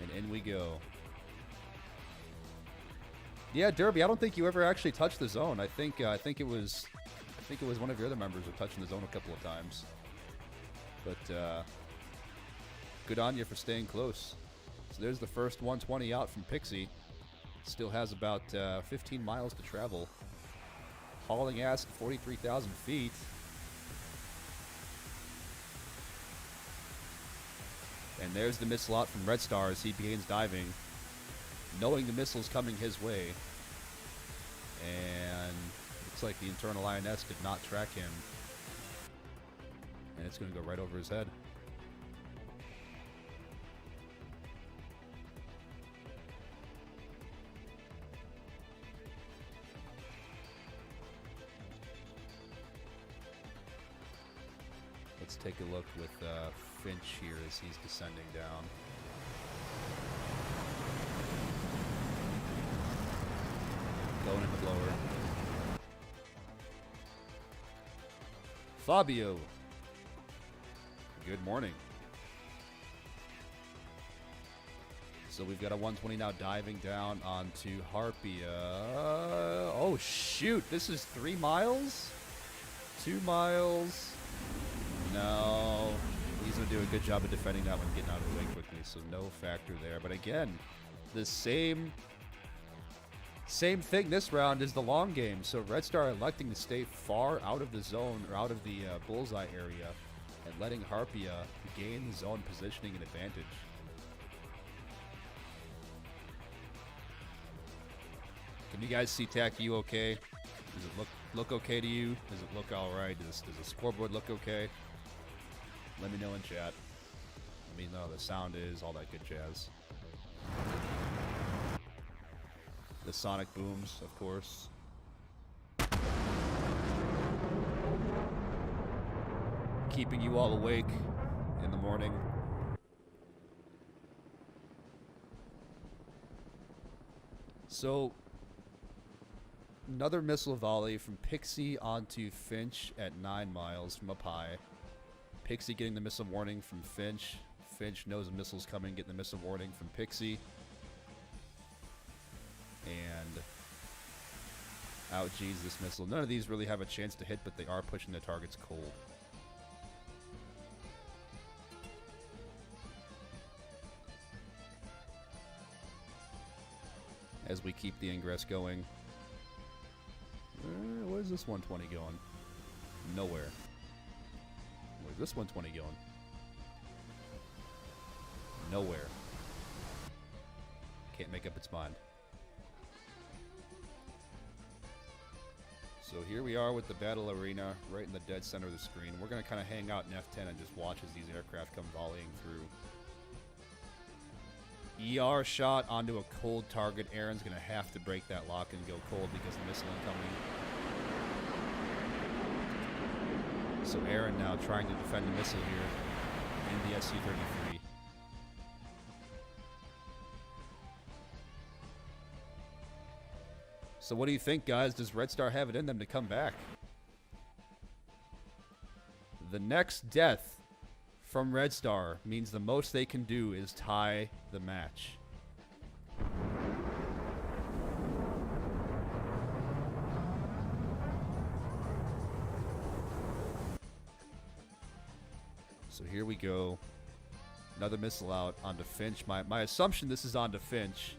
And in we go. Yeah, Derby, I don't think you ever actually touched the zone. I think it was one of your other members who touched the zone a couple of times. But good on you for staying close. So there's the first 120 out from Pixie. Still has about 15 miles to travel. Hauling ass at 43,000 feet. And there's the missile out from Red Star as he begins diving, knowing the missile's coming his way. And looks like the internal INS did not track him. And it's going to go right over his head. Let's take a look with Finch here as he's descending down. Going in the blower. Fabio. Good morning. So we've got a 120 now diving down onto Harpia. Oh shoot, this is 3 miles? 2 miles? No. He's going to do a good job of defending that one, getting out of the way quickly, so no factor there. But again, the same thing this round is the long game. So Red Star electing to stay far out of the zone, or out of the bullseye area, and letting Harpia gain the zone positioning and advantage. Can you guys see TAC you okay? Does it look okay to you? Does it look alright? Does the scoreboard look okay? Let me know in chat. Let me know the sound is, all that good jazz. The sonic booms, of course. Keeping you all awake in the morning. So, another missile volley from Pixie onto Finch at 9 miles from up high. Pixie getting the missile warning from Finch. Finch knows a missile's coming, getting the missile warning from Pixie. And out G's this missile. None of these really have a chance to hit, but they are pushing the targets cold. As we keep the ingress going. Where's this 120 going? Nowhere. Where's this 120 going? Nowhere. Can't make up its mind. So here we are with the battle arena right in the dead center of the screen. We're going to kind of hang out in F10 and just watch as these aircraft come volleying through. ER shot onto a cold target. Aaron's going to have to break that lock and go cold because the missile incoming. So Aaron now trying to defend the missile here in the SU-33. So what do you think, guys? Does Red Star have it in them to come back? The next death from Red Star means the most they can do is tie the match. So here we go. Another missile out onto Finch. My assumption this is onto Finch.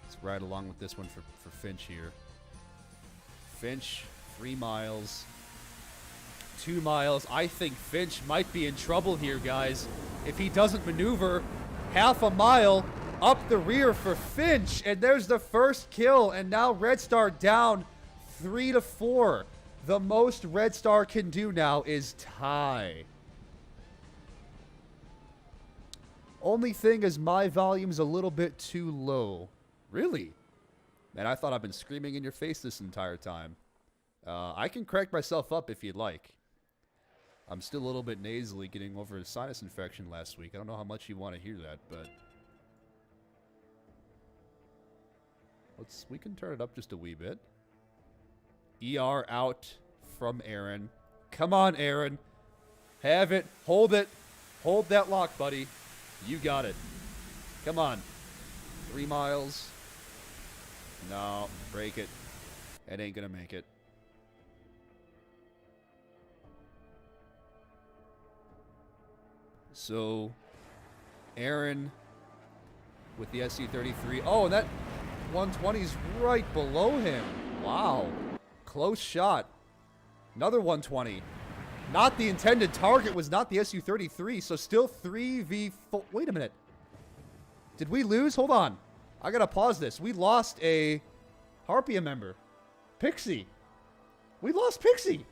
Let's ride along with this one for Finch here. Finch, 3 miles. 2 miles. I think Finch might be in trouble here, guys. If he doesn't maneuver half a mile up the rear for Finch. And there's the first kill. And now Red Star down 3-4. The most Red Star can do now is tie. Only thing is my volume's a little bit too low. Really? Man, I thought I've been screaming in your face this entire time. I can crank myself up if you'd like. I'm still a little bit nasally getting over a sinus infection last week. I don't know how much you want to hear that, but... we can turn it up just a wee bit. ER out from Aaron. Come on, Aaron. Have it. Hold it. Hold that lock, buddy. You got it. Come on. 3 miles. No. Break it. It ain't gonna make it. So, Aaron with the SU-33. Oh, and that 120's right below him. Wow. Close shot. Another 120. Not the intended target was not the SU-33, so still 3v4. Wait a minute. Did we lose? Hold on. I gotta pause this. We lost a Harpia member. Pixie. We lost Pixie.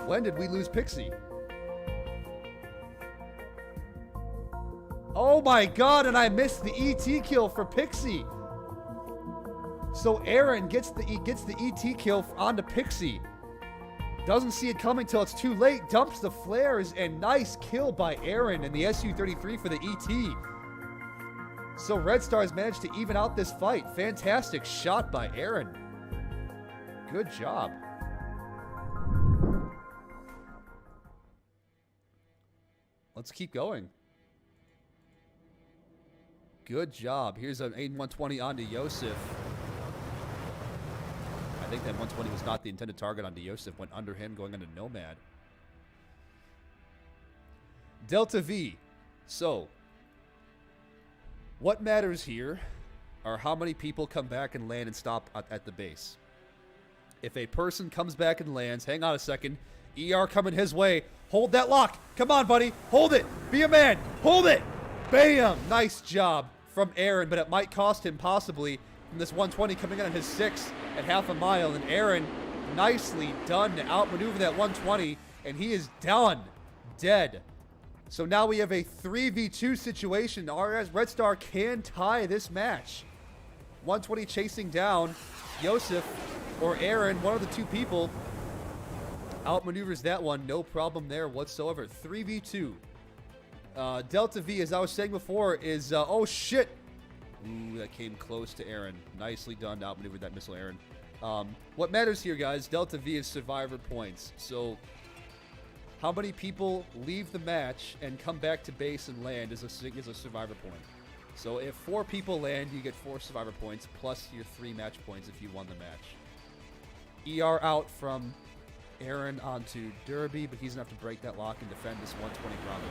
When did we lose Pixie? Oh my god, and I missed the ET kill for Pixie. So Aaron gets the ET kill onto Pixie. Doesn't see it coming till it's too late. Dumps the flares, and nice kill by Aaron and the SU-33 for the ET. So Red Stars managed to even out this fight. Fantastic shot by Aaron. Good job. Let's keep going. Good job. Here's an 120 onto Yosef. I think that 120 was not the intended target onto Yosef. Went under him, going into Nomad. Delta V. So, what matters here are how many people come back and land and stop at the base. If a person comes back and lands, hang on a second. ER coming his way. Hold that lock. Come on, buddy. Hold it. Be a man. Hold it. Bam. Nice job from Aaron, but it might cost him possibly from this 120 coming in on his 6 at half a mile. And Aaron, nicely done to outmaneuver that 120, and he is done. Dead. So now we have a 3v2 situation. Our Red Star can tie this match. 120 chasing down Yosef or Aaron, one of the two people. Outmaneuvers that one, no problem there whatsoever. 3v2. Delta V, as I was saying before, is... oh, shit! Ooh, that came close to Aaron. Nicely done to outmaneuver that missile, Aaron. What matters here, guys, Delta V is survivor points. So, how many people leave the match and come back to base and land is a survivor point. So, if 4 people land, you get 4 survivor points, plus your 3 match points if you won the match. ER out from Aaron onto Derby, but he's going to have to break that lock and defend this 120 Bravo.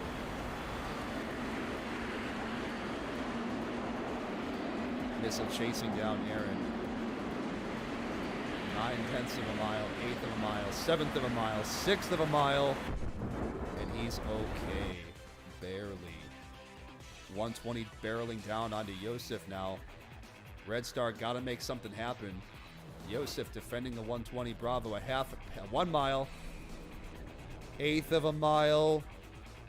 Missile chasing down Aaron. 9/10 of a mile, 1/8 of a mile, 1/7 of a mile, 1/6 of a mile, and he's okay. Barely. 120 barreling down onto Yosef now. Red Star got to make something happen. Yosef defending the 120 Bravo, 1 mile, 1/8 of a mile,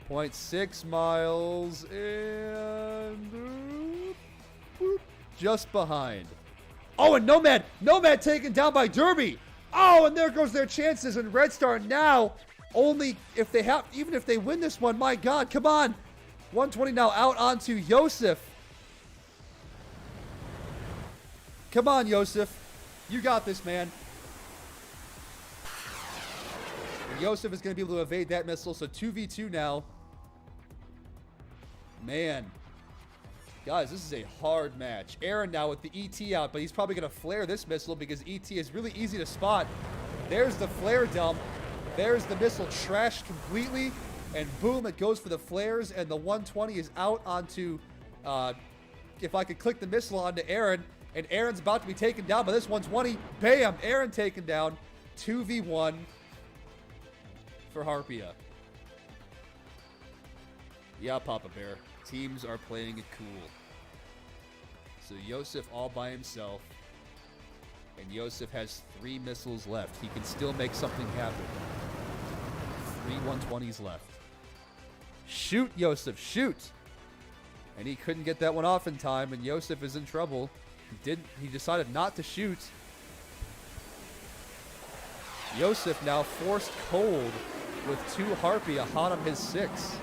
0.6 miles, and just behind. Oh, and Nomad taken down by Derby. Oh, and there goes their chances. And Red Star now, only if they have, even if they win this one, my God, come on. 120 now out onto Yosef. Come on, Yosef. You got this, man. And Yosef is going to be able to evade that missile, so 2v2 now. Man. Guys, this is a hard match. Aaron now with the ET out, but he's probably going to flare this missile because ET is really easy to spot. There's the flare dump. There's the missile trashed completely. And boom, it goes for the flares, and the 120 is out onto, if I could click the missile onto Aaron, and Aaron's about to be taken down by this 120. Bam! Aaron taken down. 2v1 for Harpia. Yeah, Papa Bear. Teams are playing it cool. So Yosef all by himself. And Yosef has 3 missiles left. He can still make something happen. 3 120s left. Shoot, Yosef, shoot! And he couldn't get that one off in time, and Yosef is in trouble. He decided not to shoot. Yosef now forced cold with 2 Harpia hot on his 6.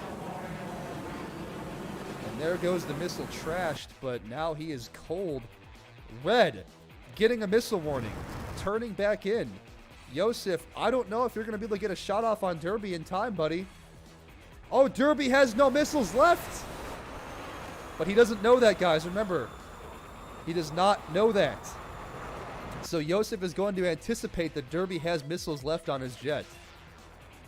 And there goes the missile trashed, but now he is cold. Red getting a missile warning, turning back in. Yosef, I don't know if you're going to be able to get a shot off on Derby in time, buddy. Oh, Derby has no missiles left. But he doesn't know that, guys. Remember, he does not know that. So Yosef is going to anticipate that Derby has missiles left on his jet.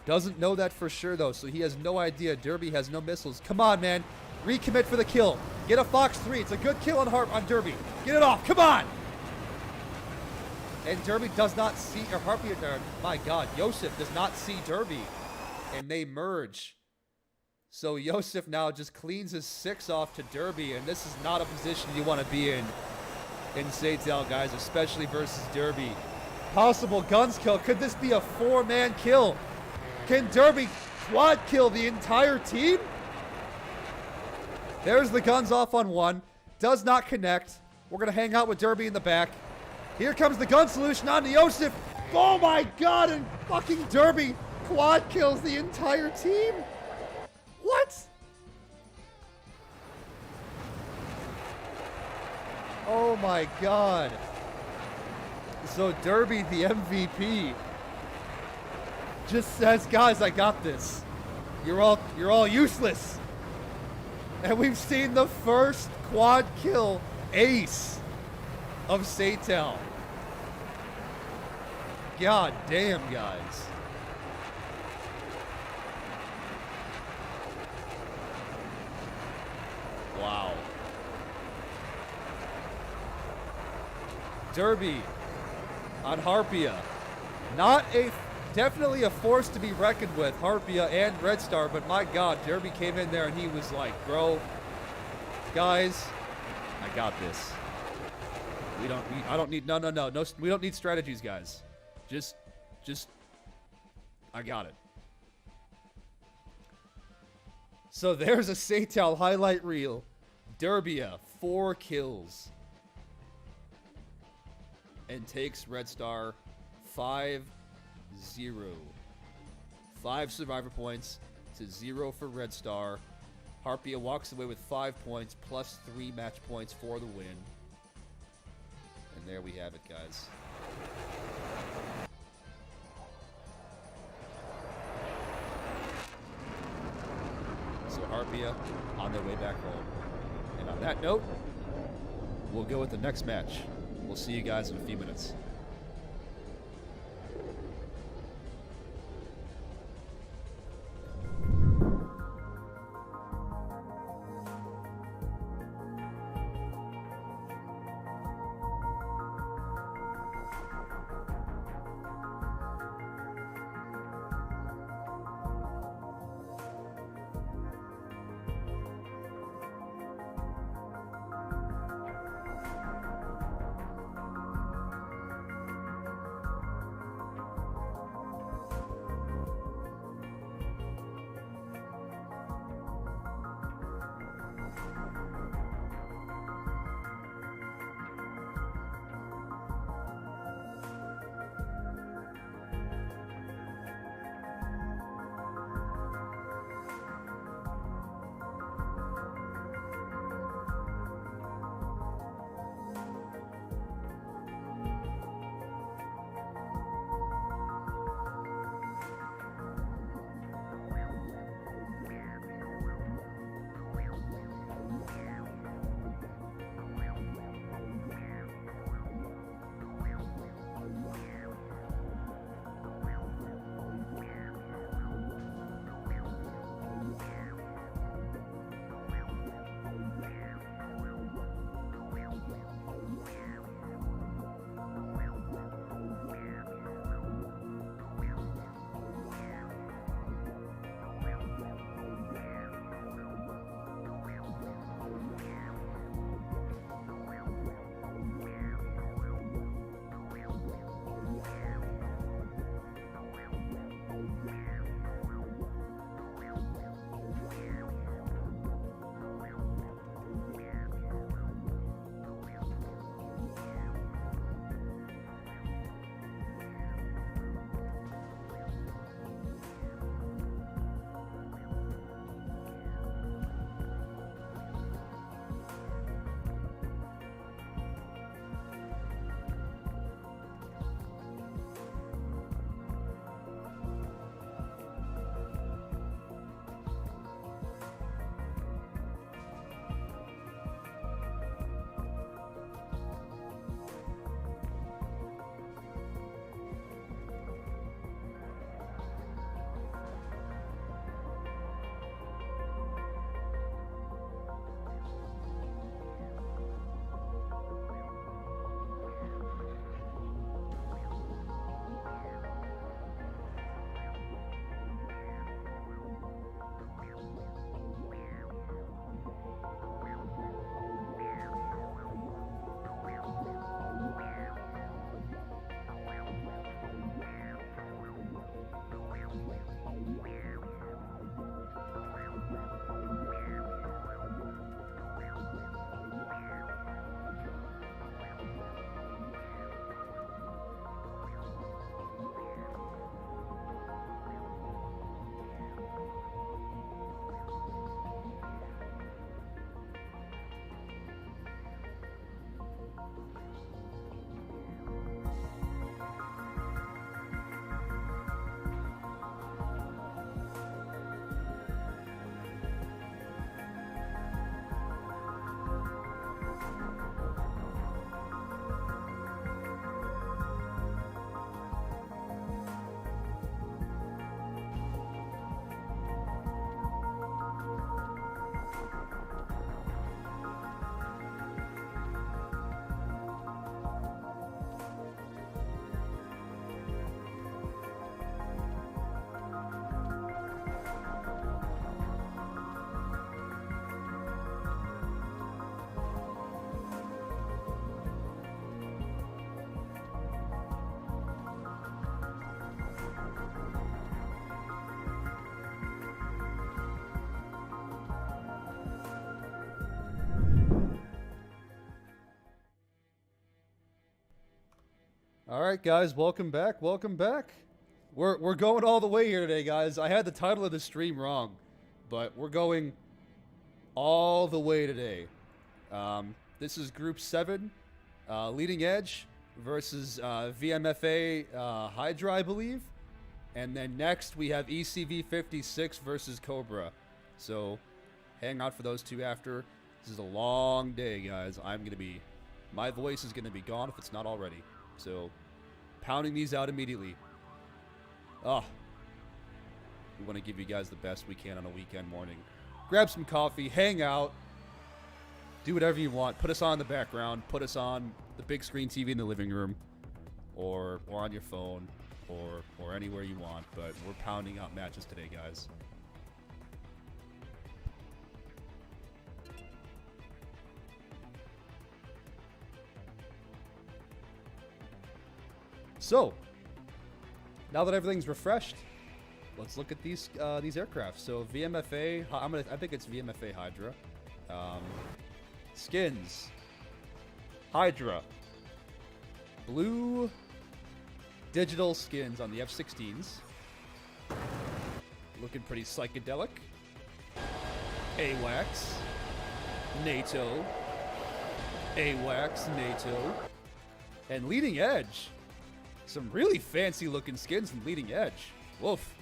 Doesn't know that for sure, though, so he has no idea Derby has no missiles. Come on, man. Recommit for the kill. Get a Fox 3. It's a good kill on Derby. Get it off. Come on. And Derby does not see, or Harpia, my God, Yosef does not see Derby. And they merge. So Yosef now just cleans his 6 off to Derby, and this is not a position you want to be in SATAL, guys, especially versus Derby. Possible guns kill. Could this be a 4-man kill? Can Derby quad kill the entire team? There's the guns off on 1. Does not connect. We're going to hang out with Derby in the back. Here comes the gun solution on to Yosef. Oh my God, and fucking Derby quad kills the entire team. What? Oh my God. So Derby, the MVP, just says, guys, I got this. You're all useless. And we've seen the first quad kill ace of SATAL. God damn, guys. Wow. Derby on Harpia. Definitely a force to be reckoned with, Harpia and Red Star, but my God, Derby came in there and he was like, bro, guys, I got this. We don't need strategies, guys. Just, I got it. So there's a SATAL highlight reel. Derbia, 4 kills. And takes Red Star 5-0. 5 survivor points to 0 for Red Star. Harpia walks away with 5 points plus 3 match points for the win. And there we have it, guys. So Harpia on their way back home. And on that note, we'll go with the next match. We'll see you guys in a few minutes. All right, guys, welcome back. Welcome back. We're going all the way here today, guys. I had the title of the stream wrong, but we're going all the way today. This is Group 7, Leading Edge versus VMFA Hydra, I believe. And then next we have ECV 56 versus Cobra. So hang out for those two after. This is a long day, guys. My voice is gonna be gone if it's not already. So pounding these out immediately. Oh, we want to give you guys the best we can on a weekend morning. Grab some coffee, hang out, do whatever you want. Put us on in the background. Put us on the big screen TV in the living room, or on your phone, or anywhere you want. But we're pounding out matches today, guys. So, now that everything's refreshed, let's look at these aircraft. So VMFA, I think it's VMFA Hydra. Skins. Hydra. Blue digital skins on the F-16s. Looking pretty psychedelic. AWACS. NATO. AWACS, NATO. And Leading Edge. Some really fancy looking skins from Leading Edge. Woof.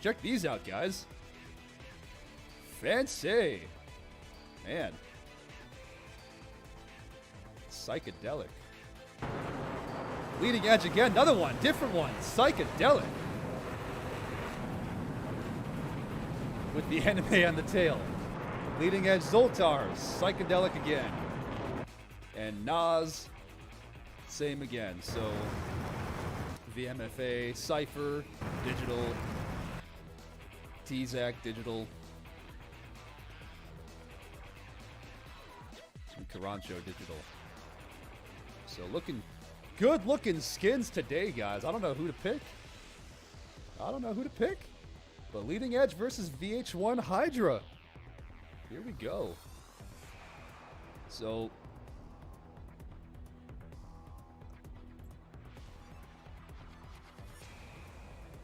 Check these out, guys. Fancy. Man. Psychedelic. Leading Edge again. Another one. Different one. Psychedelic. With the anime on the tail. Leading Edge Zoltars. Psychedelic again. And Nas. Same again. So VMFA, Cypher, digital, TZAC, digital, and Carancho, digital. So good looking skins today, guys. I don't know who to pick. But Leading Edge versus VH1 Hydra. Here we go. So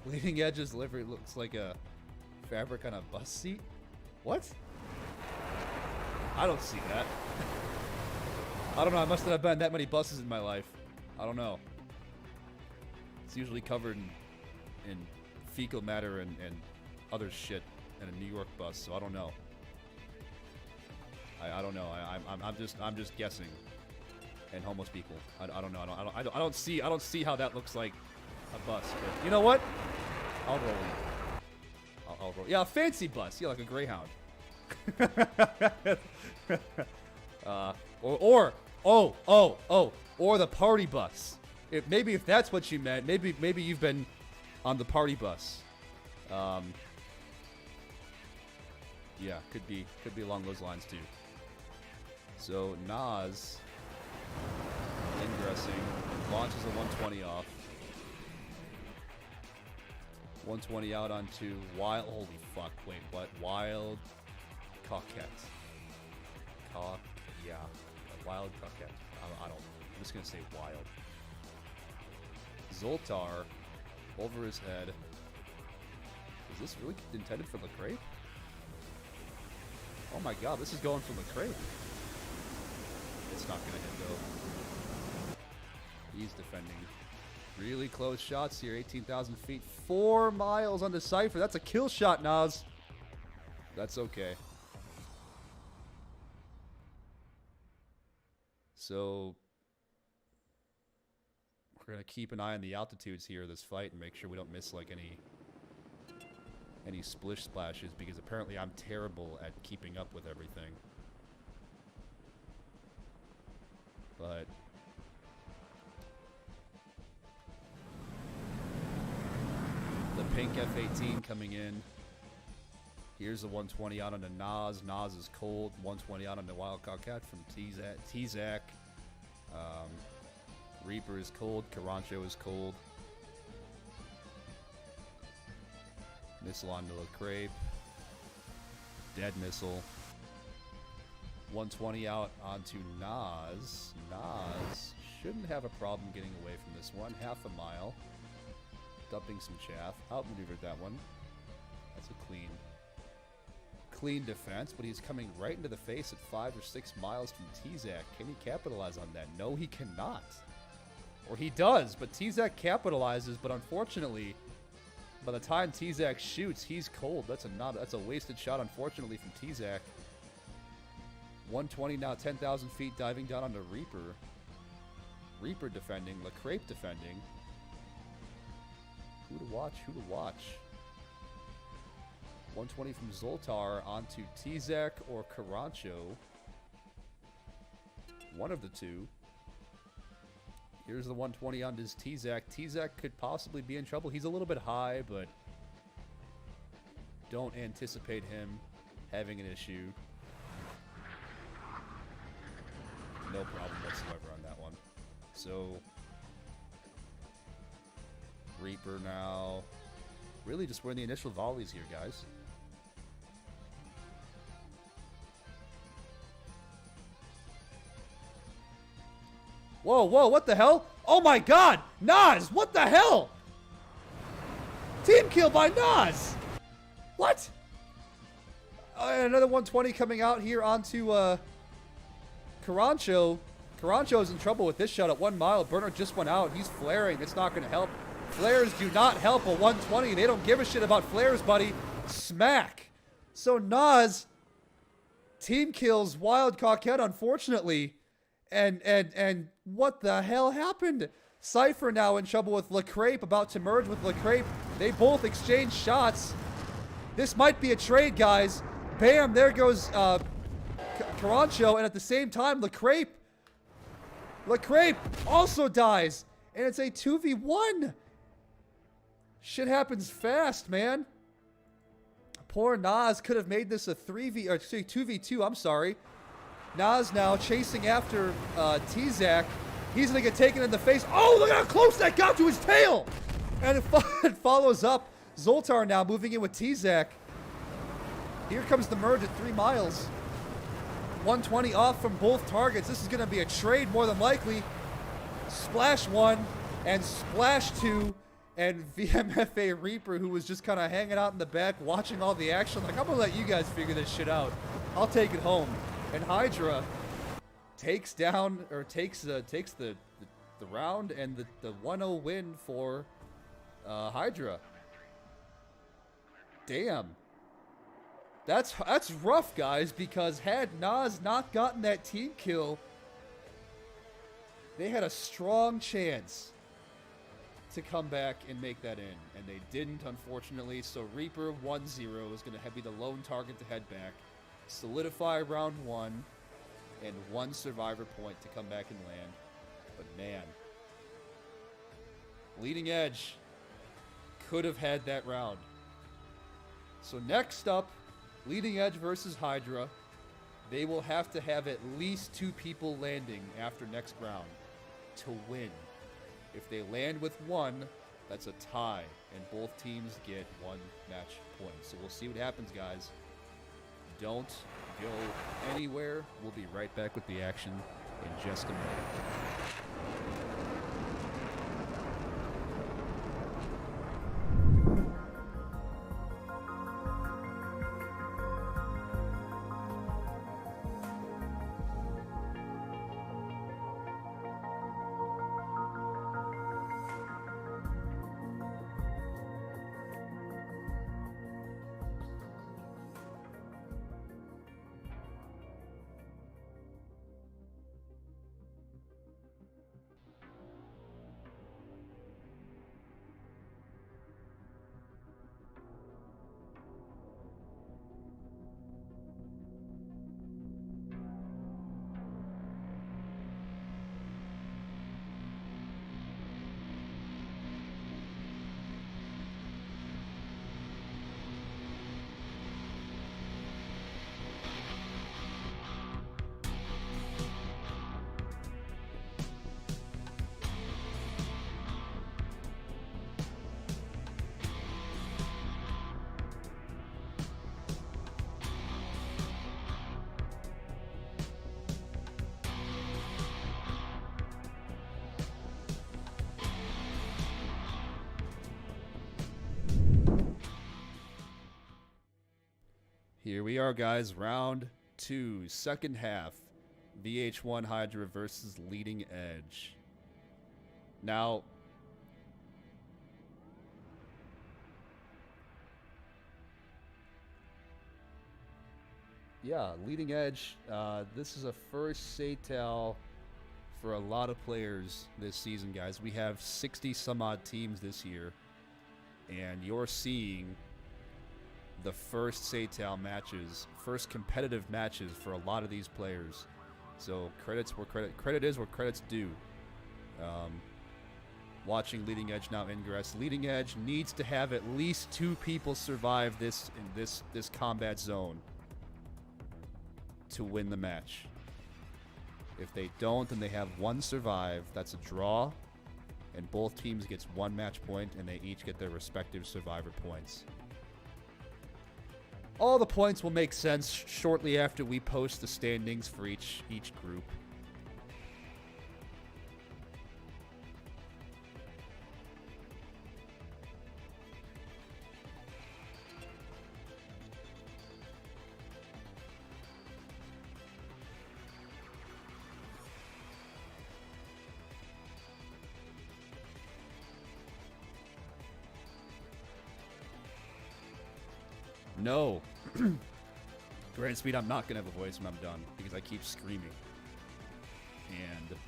Leading Edge's livery looks like a fabric on a bus seat. What? I don't see that. I don't know. I must not have been that many buses in my life. I don't know. It's usually covered in fecal matter and other shit in a New York bus, so I don't know. I don't know. I'm just guessing. And homeless people. I don't know. I don't see how that looks like a bus. But you know what? I'll roll it. I'll roll. Yeah, a fancy bus. Yeah, like a Greyhound. Or the party bus. Maybe if that's what you meant, maybe you've been on the party bus. Yeah, could be along those lines too. So Nas ingressing, launches a 120 off. 120 out onto Wild. Holy fuck! Wait, what? Wild Coquette. Yeah, Wild Coquette. I don't. I'm just gonna say Wild. Zoltar over his head. Is this really intended for Lecrae? Oh my god, this is going for Lecrae. It's not gonna hit though. He's defending. Really close shots here, 18,000 feet, 4 miles on the Cypher. That's a kill shot, Nas. That's okay. So we're gonna keep an eye on the altitudes here of this fight and make sure we don't miss like any splish splashes, because apparently I'm terrible at keeping up with everything. But the pink F-18 coming in. Here's the 120 out onto Nas. Nas is cold. 120 out onto Wild Coquette from TZAC. Reaper is cold. Carancho is cold. Missile onto Lecrae. Dead missile. 120 out onto Nas. Nas Shouldn't have a problem getting away from this one. Half a mile. Dumping some chaff. Outmaneuvered that one. That's a clean defense, but he's coming right into the face at 5 or 6 miles from T-Zac. Can he capitalize on that? No, he cannot. Or he does, but T-Zac capitalizes, but unfortunately, by the time T-Zac shoots, he's cold. That's a wasted shot, unfortunately, from T-Zac. 120 now, 10,000 feet, diving down onto Reaper. Reaper defending, LaCrape defending. Who to watch, who to watch? 120 from Zoltar onto T-Zac or Carancho. One of the two. Here's the 120 on his T-Zac. T-Zac could possibly be in trouble. He's a little bit high, but don't anticipate him having an issue. No problem whatsoever on that one. So, Reaper now. Really just we're in the initial volleys here, guys. Whoa, whoa, what the hell? Oh my god! Nas, what the hell? Team kill by Nas! What? Another 120 coming out here onto Carancho. Carancho's in trouble with this shot at 1 mile. Burner just went out. He's flaring. It's not going to help. Flares do not help a 120. They don't give a shit about flares, buddy. Smack. So Nas team kills Wild Coquette, unfortunately. And what the hell happened? Cypher now in trouble with LaCrape, about to merge with LaCrape. They both exchange shots. This might be a trade, guys. Bam, there goes Carancho, and at the same time, LaCrape also dies. And it's a 2v1. Shit happens fast, man. Poor Nas could have made this a 2v2, I'm sorry. Nas now chasing after T-Zac. He's going to get taken in the face. Oh, look at how close that got to his tail. And it follows up. Zoltar now moving in with T-Zac. Here comes the merge at 3 miles. 120 off from both targets. This is going to be a trade more than likely. Splash 1 and Splash 2. And VMFA Reaper, who was just kind of hanging out in the back watching all the action. Like, I'm going to let you guys figure this shit out. I'll take it home. And Hydra takes down, or takes the round and the 1-0 win for Hydra. Damn. That's rough, guys, because had Nas not gotten that team kill, they had a strong chance to come back and make that in, and they didn't, unfortunately. So Reaper 1-0 is going to be the lone target to head back, solidify round 1, and 1 survivor point to come back and land. But man, Leading Edge could have had that round. So next up, Leading Edge versus Hydra. They will have to have at least 2 people landing after next round to win. If they land with 1, that's a tie, and both teams get 1 match point. So we'll see what happens, guys. Don't go anywhere. We'll be right back with the action in just a minute. Here we are, guys. Round 2, second half. VH1 Hydra versus Leading Edge. Now, yeah, Leading Edge. This is a first SATAL for a lot of players this season, guys. We have 60 some odd teams this year, and you're seeing the first SATAL matches, first competitive matches for a lot of these players. So credits where credit is where credit's due. Watching Leading Edge now ingress. Leading Edge needs to have at least 2 people survive this combat zone to win the match. If they don't, then they have 1 survive. That's a draw, and both teams gets 1 match point, and they each get their respective survivor points. All the points will make sense shortly after we post the standings for each group. No. Grand Speed, I'm not going to have a voice when I'm done because I keep screaming. And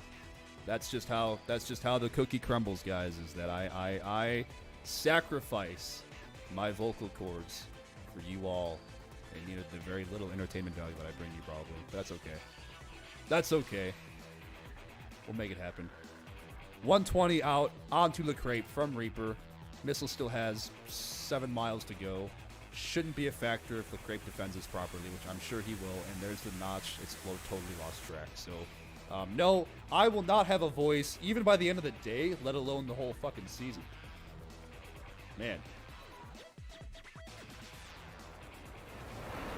that's just how the cookie crumbles, guys, is that I sacrifice my vocal cords for you all and the very little entertainment value that I bring you, probably. But that's okay. That's okay. We'll make it happen. 120 out onto the crate from Reaper. Missile still has 7 miles to go. Shouldn't be a factor if the Crepe defends this properly, which I'm sure he will. And there's the notch. It's totally lost track. So, no, I will not have a voice, even by the end of the day, let alone the whole fucking season. Man.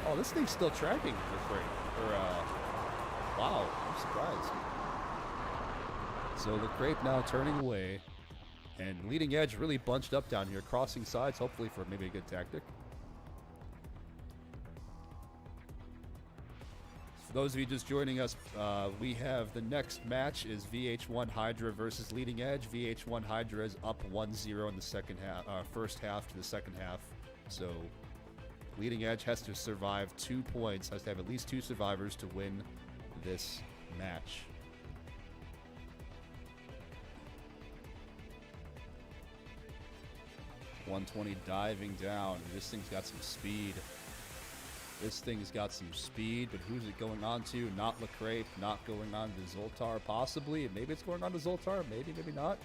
Oh, this thing's still tracking the Crepe. Wow, I'm surprised. So the Crepe now turning away. And Leading Edge really bunched up down here, crossing sides, hopefully for maybe a good tactic. For those of you just joining us, we have the next match is VH1 Hydra versus Leading Edge. VH1 Hydra is up 1-0 in the second half, first half to the second half. So Leading Edge has to survive 2 points, has to have at least 2 survivors to win this match. .120 diving down. This thing's got some speed. This thing's got some speed, but who's it going on to? Not Lecrape, not going on to Zoltar, possibly. Maybe it's going on to Zoltar, maybe not.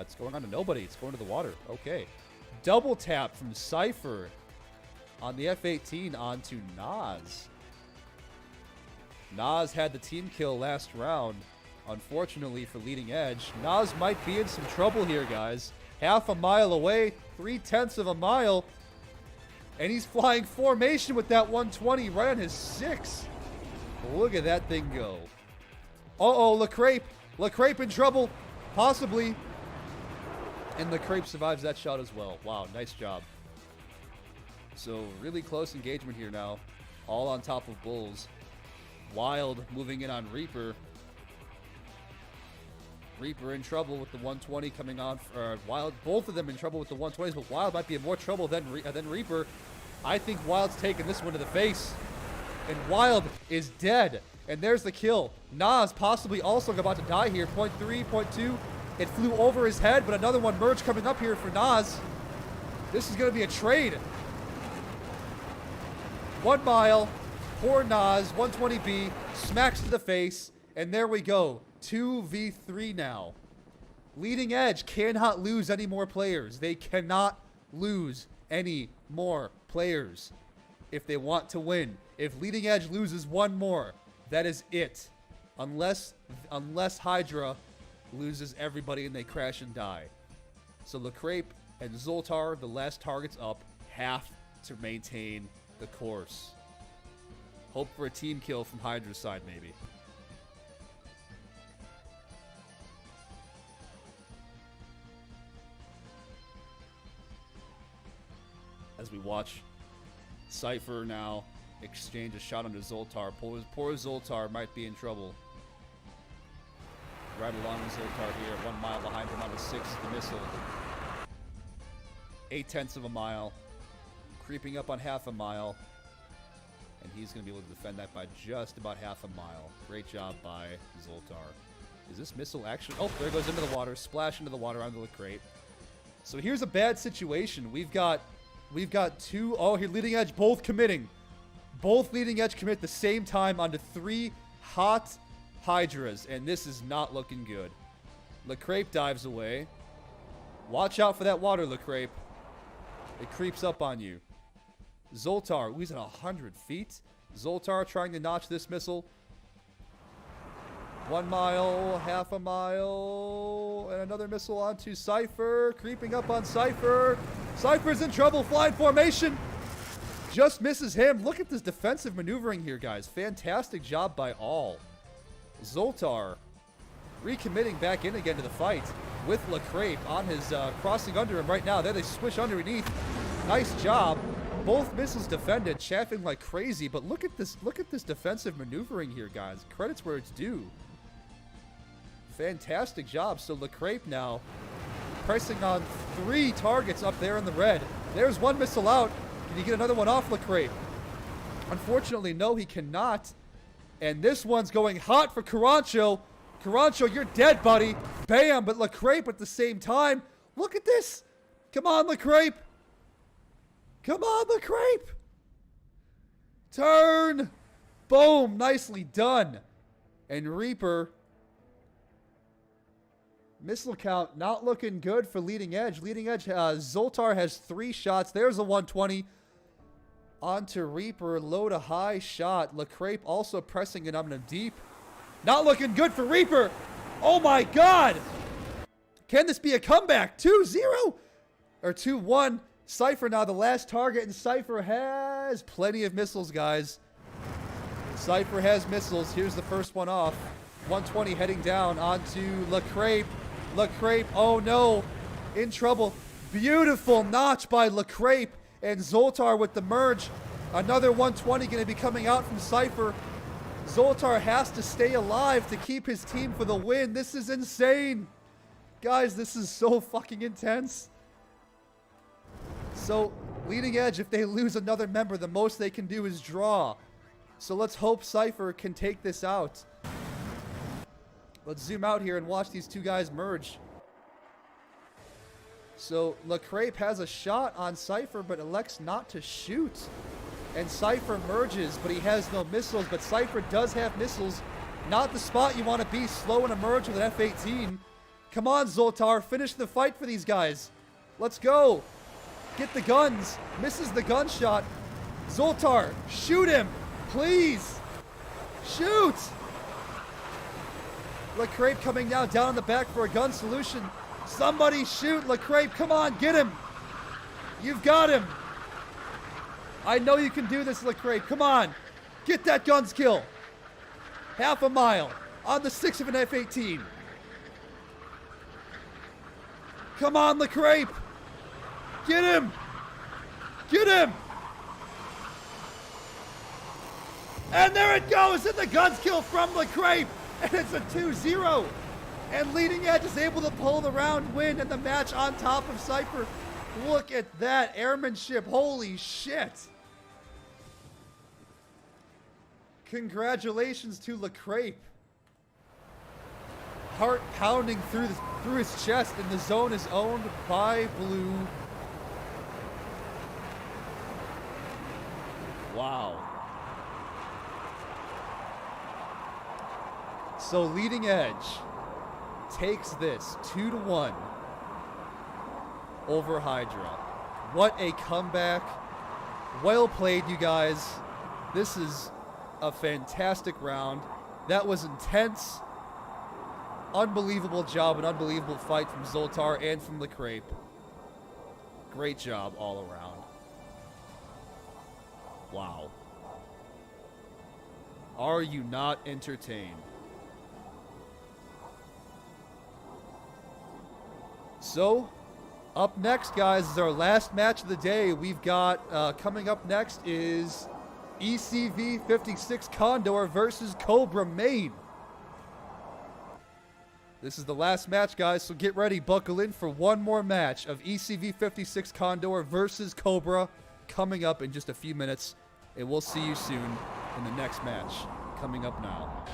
It's going on to nobody. It's going to the water. Okay. Double tap from Cypher on the F-18 onto Nas. Nas had the team kill last round, unfortunately for Leading Edge. Nas might be in some trouble here, guys. Half a mile away, 3/10 of a mile, and he's flying formation with that 120 right on his 6. Look at that thing go. Uh-oh, Lecrape. Lecrape in trouble, possibly. And Lecrape survives that shot as well. Wow, nice job. So really close engagement here now, all on top of Bulls. Wild moving in on Reaper. Reaper in trouble with the 120 coming on. Wild, both of them in trouble with the 120s, but Wild might be in more trouble than Reaper. I think Wild's taking this one to the face. And Wild is dead. And there's the kill. Nas possibly also about to die here. 0.3, 0.2. It flew over his head, but another one merged coming up here for Nas. This is going to be a trade. 1 mile. Poor Nas. 120B. Smacks to the face. And there we go. 2v3 now. Leading Edge cannot lose any more players. They cannot lose any more players if they want to win. If Leading Edge loses 1 more, that is it. Unless Hydra loses everybody and they crash and die. So Lecrape and Zoltar, the last targets up, have to maintain the course. Hope for a team kill from Hydra's side, maybe. As we watch Cypher now exchange a shot onto Zoltar. Poor Zoltar might be in trouble. Right along with Zoltar here, 1 mile behind him on the 6th, the missile. 0.8 of a mile. Creeping up on half a mile. And he's going to be able to defend that by just about half a mile. Great job by Zoltar. Is this missile actually... Oh, there it goes into the water. Splash into the water onto the crate. So here's a bad situation. We've got two... Oh, here, leading edge both committing. Both leading edge commit at the same time onto 3 hot Hydras. And this is not looking good. LeCrape dives away. Watch out for that water, LeCrape. It creeps up on you. Zoltar, he's at 100 feet. Zoltar trying to notch this missile. 1 mile, half a mile, and another missile onto Cypher. Creeping up on Cypher. Cypher's in trouble. Flying formation. Just misses him. Look at this defensive maneuvering here, guys. Fantastic job by all. Zoltar recommitting back in again to the fight with LeCrape on his crossing under him right now. There they swish underneath. Nice job. Both missiles defended, chaffing like crazy, but look at this defensive maneuvering here, guys. Credits where it's due. Fantastic job. So LeCrape now pressing on 3 targets up there in the red. There's 1 missile out. Can he get another one off LeCrape? Unfortunately, no, he cannot. And this one's going hot for Carancho. Carancho, you're dead, buddy. Bam, but LeCrape at the same time. Look at this. Come on, LeCrape. Come on, LeCrape. Turn. Boom. Nicely done. And Reaper. Missile count not looking good for leading edge. Leading edge, Zoltar has 3 shots. There's a 120. Onto Reaper. Low to high shot. LeCrape also pressing it on him deep. Not looking good for Reaper. Oh my God. Can this be a comeback? 2-0 or 2-1. Cypher now the last target, and Cypher has plenty of missiles, guys. Cypher has missiles. Here's the first one off. 120 heading down onto LeCrape. LeCrape, oh no, in trouble. Beautiful notch by LeCrape, and Zoltar with the merge. Another 120 going to be coming out from Cypher. Zoltar has to stay alive to keep his team for the win. This is insane. Guys, this is so fucking intense. So, leading edge, if they lose another member, the most they can do is draw. So let's hope Cypher can take this out. Let's zoom out here and watch these 2 guys merge. So, LeCrape has a shot on Cypher, but elects not to shoot. And Cypher merges, but he has no missiles. But Cypher does have missiles. Not the spot you want to be, slow in a merge with an F-18. Come on, Zoltar, finish the fight for these guys. Let's go. Get the guns. Misses the gunshot. Zoltar, shoot him. Please. Shoot. LeCrape coming down on the back for a gun solution. Somebody shoot LeCrape. Come on, get him. You've got him. I know you can do this, LeCrape. Come on. Get that guns kill. Half a mile on the 6th of an F-18. Come on, LeCrape. Get him! Get him! And there it goes! And the guns kill from LeCrape! And it's a 2-0! And leading edge is able to pull the round win and the match on top of Cypher. Look at that airmanship. Holy shit! Congratulations to LeCrape. Heart pounding through his chest, and the zone is owned by Blue. Wow. So leading edge takes this 2-1 over Hydra. What a comeback. Well played, you guys. This is a fantastic round. That was intense. Unbelievable job, an unbelievable fight from Zoltar and from LeCrape. Great job all around. Wow. Are you not entertained? So, Up next, guys, is our last match of the day. We've got, coming up next is ECV-56 Condor versus Cobra Main. This is the last match, guys, so get ready. Buckle in for one more match of ECV-56 Condor versus Cobra coming up in just a few minutes. And we'll see you soon in the next match coming up now.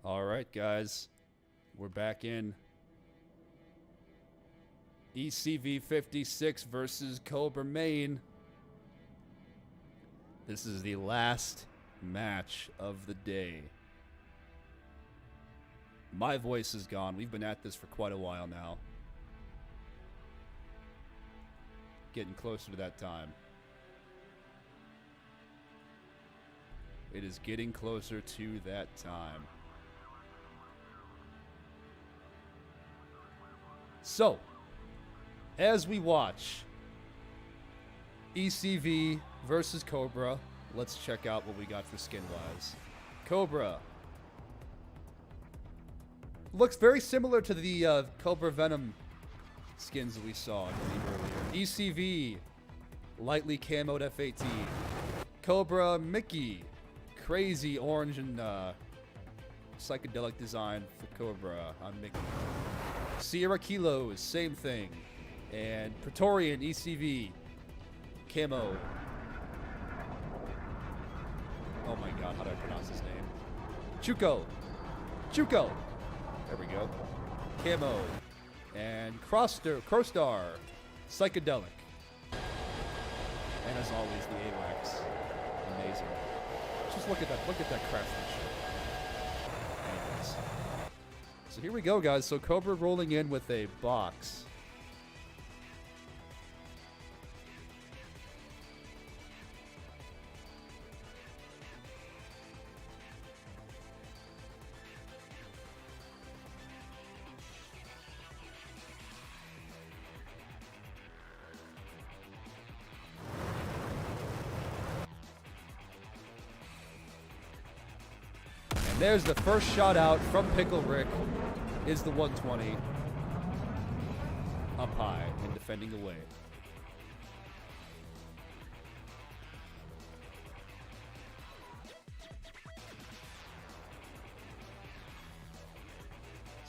All right, guys, we're back in ECV-56 versus Cobra Main. This is the last match of the day. My voice is gone. We've been at this for quite a while now. Getting closer to that time. It is getting closer to that time. So, as we watch ECV versus Cobra, let's check out what we got for skin-wise. Cobra. Looks very similar to the Cobra Venom skins that we saw, I believe, earlier. ECV, lightly camoed F-18. Cobra Mickey, crazy orange and psychedelic design for Cobra on Mickey. Sierra Kilo, same thing. And Praetorian ECV. Camo. Oh my god, how do I pronounce his name? Chuko. Chuko. There we go. Camo. And Crowstar. Psychedelic. And as always, the AWACS. Amazing. Just look at that craftsmanship. Anyways. So here we go, guys. So Cobra rolling in with a box. There's the first shot out from Pickle Rick. Is the 120 up high and defending away.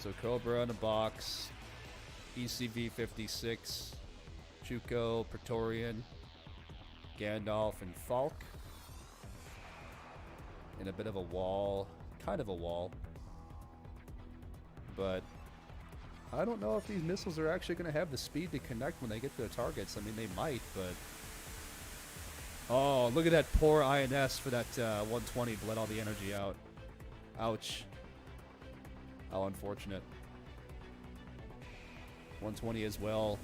So Cobra in a box, ECV 56, Chuko, Praetorian, Gandalf, and Falk. In a bit of a wall. Kind of a wall. But I don't know if these missiles are actually going to have the speed to connect when they get to the targets. I mean, they might, but... Oh, look at that poor INS for that 120. Bled all the energy out. Ouch. How unfortunate. 120 as well.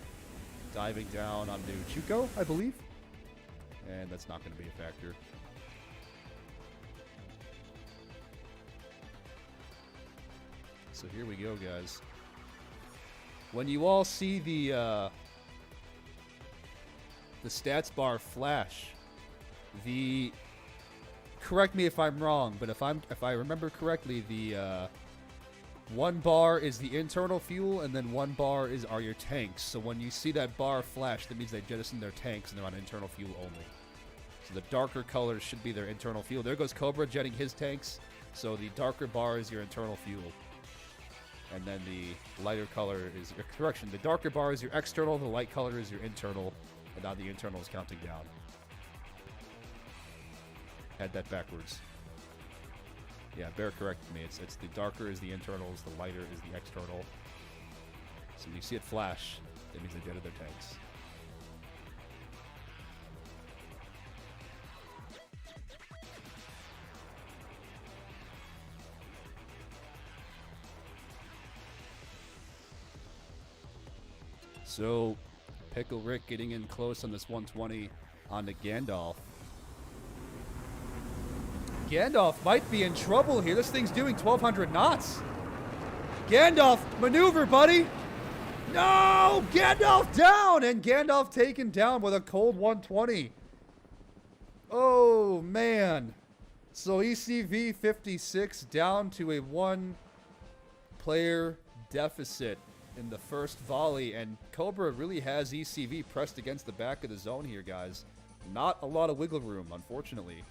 Diving down onto Chuko, I believe. And that's not going to be a factor. So here we go, guys. When you all see the stats bar flash, correct me if I'm wrong, but if I remember correctly, the one bar is the internal fuel, and then one bar are your tanks. So when you see that bar flash, that means they jettisoned their tanks and they're on internal fuel only. So the darker colors should be their internal fuel. There goes Cobra jetting his tanks. So the darker bar is your internal fuel. And then the lighter color is your correction. The darker bar is your external, the light color is your internal, and now the internal is counting down. Had that backwards. Yeah, Bear corrected me. It's the darker is the internals, the lighter is the external. So when you see it flash, that means they jetted their tanks. So, Pickle Rick getting in close on this 120 onto Gandalf. Gandalf might be in trouble here. This thing's doing 1,200 knots. Gandalf, maneuver, buddy. No! Gandalf down! And Gandalf taken down with a cold 120. Oh, man. So ECV 56 down to a one-player deficit in the first volley, and Cobra really has ECV pressed against the back of the zone here, guys. Not a lot of wiggle room, unfortunately.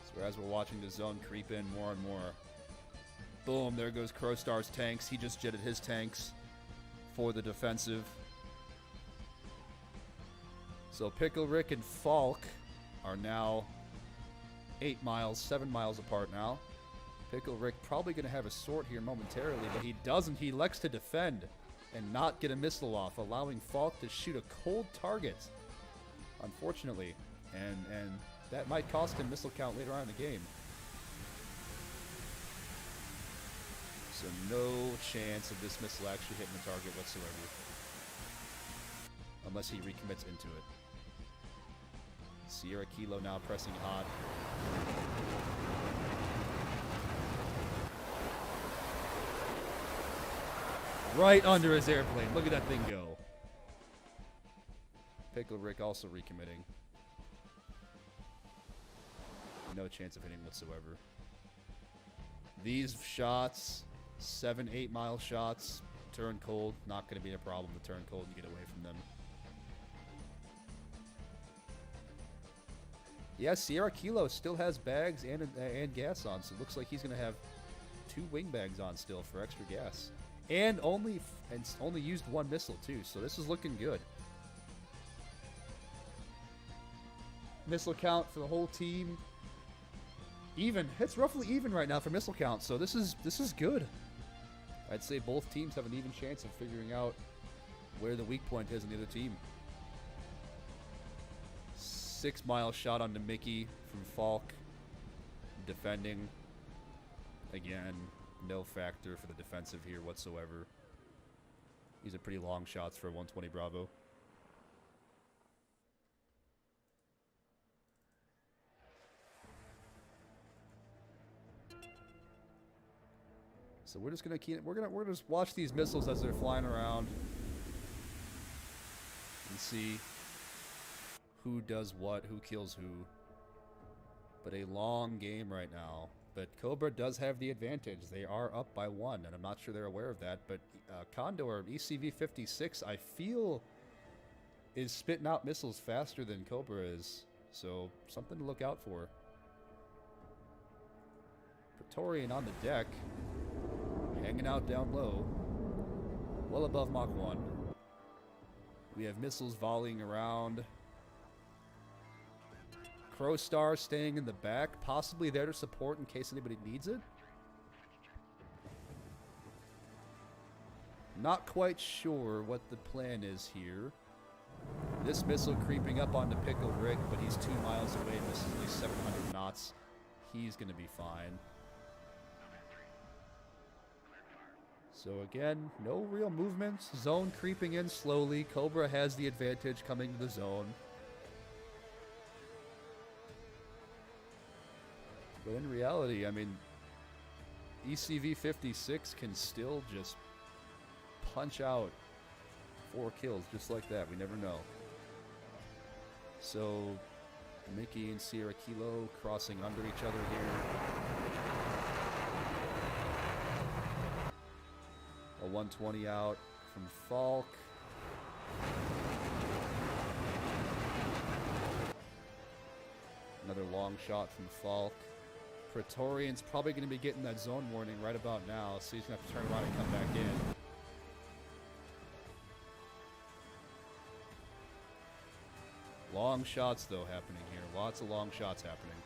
So as we're watching the zone creep in more and more. Boom, there goes Crowstar's tanks. He just jetted his tanks for the defensive. So Pickle Rick and Falk are now 8 miles, 7 miles apart now. Pickle Rick probably going to have a sort here momentarily, but he doesn't. He elects to defend and not get a missile off, allowing Falk to shoot a cold target, unfortunately. And that might cost him missile count later on in the game. So no chance of this missile actually hitting the target whatsoever. Unless he recommits into it. Sierra Kilo now pressing hot. Right under his airplane. Look at that thing go. Pickle Rick also recommitting. No chance of hitting whatsoever. These shots, 7-8 mile shots, turn cold. Not going to be a problem to turn cold and get away from them. Yeah, Sierra Kilo still has bags and gas on, so it looks like he's going to have 2 wing bags on still for extra gas. And only used 1 missile too, so this is looking good. Missile count for the whole team, even. It's roughly even right now for missile count, so this is good. I'd say both teams have an even chance of figuring out where the weak point is in the other team. 6-mile shot onto Mickey from Falk. Defending. Again, no factor for the defensive here whatsoever. These are pretty long shots for a 120 Bravo. So we're just gonna keep. We're gonna just watch these missiles as they're flying around and see who does what, who kills who. But a long game right now. But Cobra does have the advantage. They are up by 1, and I'm not sure they're aware of that. But Condor ECV-56, I feel, is spitting out missiles faster than Cobra is. So something to look out for. Praetorian on the deck. Hanging out down low, well above Mach 1. We have missiles volleying around. Crowstar staying in the back, possibly there to support in case anybody needs it. Not quite sure what the plan is here. This missile creeping up onto Pickle Rick, but he's 2 miles away. This is at least 700 knots. He's going to be fine. So again, no real movements. Zone creeping in slowly. Cobra has the advantage coming to the zone. But in reality, I mean, ECV-56 can still just punch out 4 kills just like that. We never know. So Mickey and Sierra Kilo crossing under each other here. A 120 out from Falk. Another long shot from Falk. Praetorian's probably going to be getting that zone warning right about now, so he's going to have to turn around and come back in. Long shots, though, happening here. Lots of long shots happening.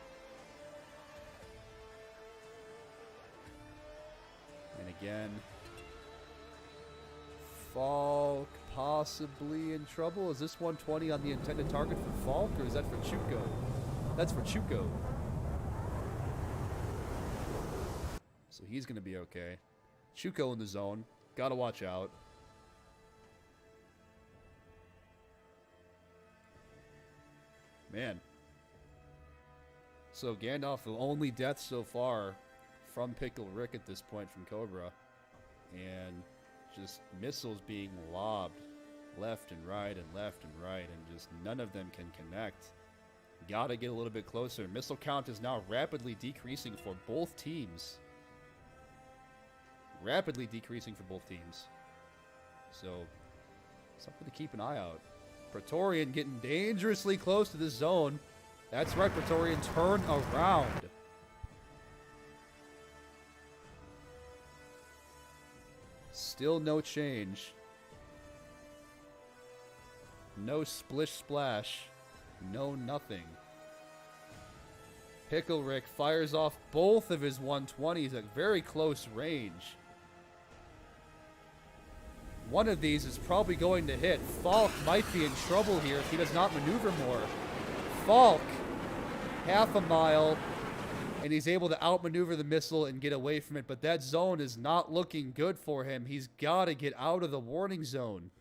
And again, Falk possibly in trouble. Is this 120 on the intended target for Falk, or is that for Chuko? That's for Chuko. So he's going to be okay. Chuko in the zone. Gotta watch out. Man. So Gandalf, the only death so far from Pickle Rick at this point from Cobra. And just missiles being lobbed left and right and left and right, and just none of them can connect. Gotta get a little bit closer. Missile count is now rapidly decreasing for both teams. Rapidly decreasing for both teams. So, something to keep an eye out. Praetorian getting dangerously close to this zone. That's right, Praetorian, turn around. Still no change. No splish splash. No nothing. Pickle Rick fires off both of his 120s at very close range. One of these is probably going to hit. Falk might be in trouble here if he does not maneuver more. Falk, half a mile, and he's able to outmaneuver the missile and get away from it, but that zone is not looking good for him. He's got to get out of the warning zone.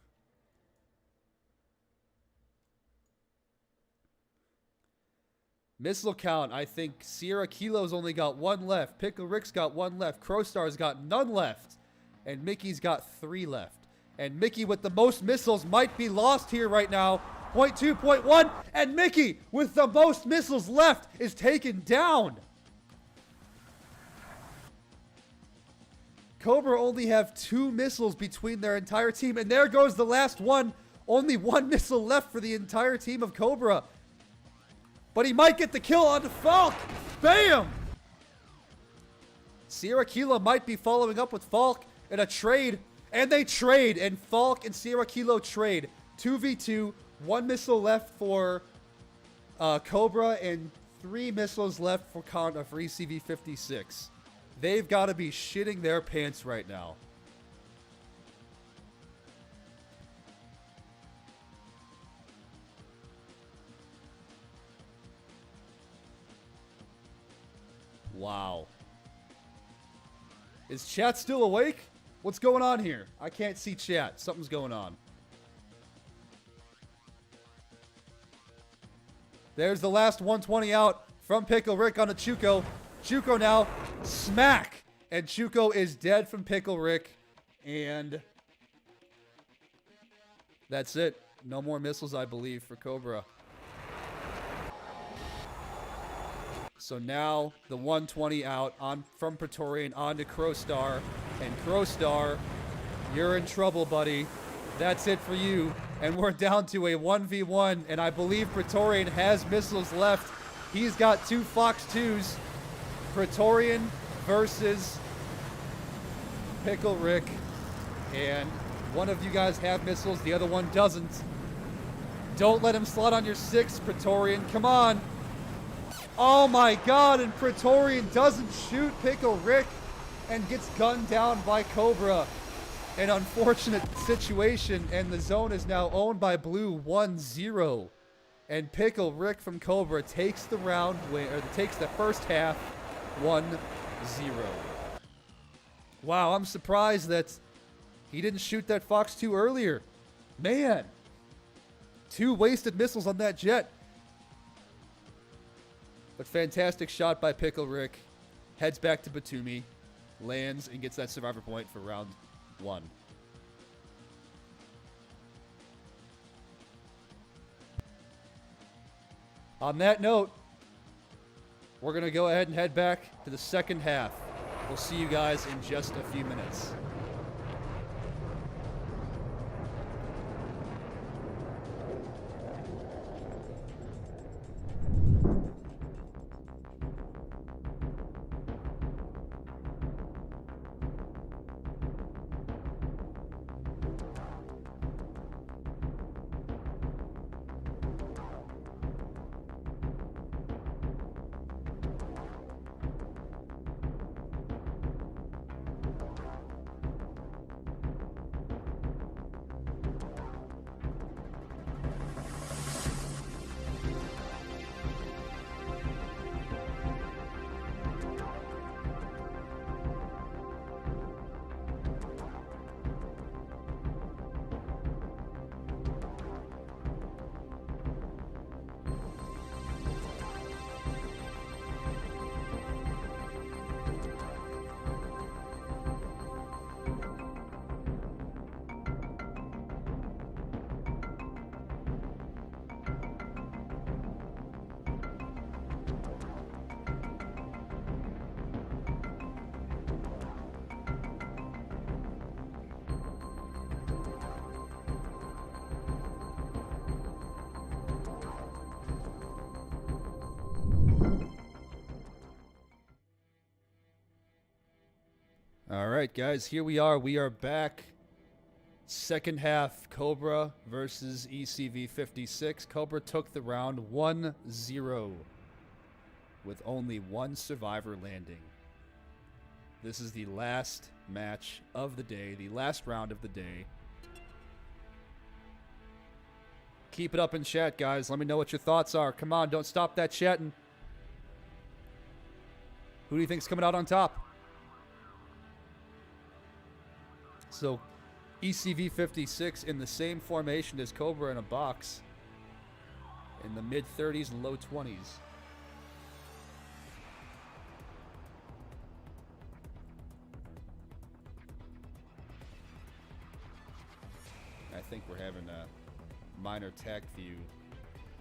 Missile count, I think Sierra Kilo's only got 1 left. Pickle Rick's got 1 left. Crowstar's got none left. And Mickey's got 3 left. And Mickey with the most missiles might be lost here right now. 0.2, 0.1. And Mickey with the most missiles left is taken down. Cobra only have 2 missiles between their entire team. And there goes the last one. Only 1 missile left for the entire team of Cobra. But he might get the kill on the Falk. Bam! Sierra Kilo might be following up with Falk in a trade. And they trade. And Falk and Sierra Kilo trade. 2v2. 1 missile left for Cobra and 3 missiles left for ECV-56. They've got to be shitting their pants right now. Wow. Is chat still awake? What's going on here? I can't see chat. Something's going on. There's the last 120 out from Pickle Rick on a Chuko. Chuko now, smack! And Chuko is dead from Pickle Rick. And that's it. No more missiles, I believe, for Cobra. So now the 120 out on from Praetorian onto Crowstar. And Crowstar, you're in trouble, buddy. That's it for you. And we're down to a 1v1. And I believe Praetorian has missiles left. He's got 2 Fox 2s. Praetorian versus Pickle Rick. And one of you guys have missiles. The other one doesn't. Don't let him slot on your 6, Praetorian. Come on. Oh my god, and Praetorian doesn't shoot Pickle Rick and gets gunned down by Cobra. An unfortunate situation, and the zone is now owned by Blue 1-0. And Pickle Rick from Cobra takes the round win, or takes the first half 1-0. Wow, I'm surprised that he didn't shoot that Fox 2 earlier. Man, 2 wasted missiles on that jet. But fantastic shot by Pickle Rick. Heads back to Batumi. Lands and gets that survivor point for round 1. On that note, we're going to go ahead and head back to the second half. We'll see you guys in just a few minutes. All right, guys, here we are. We are back. Second half, Cobra versus ECV-56. Cobra took the round 1-0 with only 1 survivor landing. This is the last match of the day, the last round of the day. Keep it up in chat, guys. Let me know what your thoughts are. Come on, don't stop that chatting. Who do you think's coming out on top? So, ECV-56 in the same formation as Cobra in a box. In the mid-30s and low 20s. I think we're having a minor tac view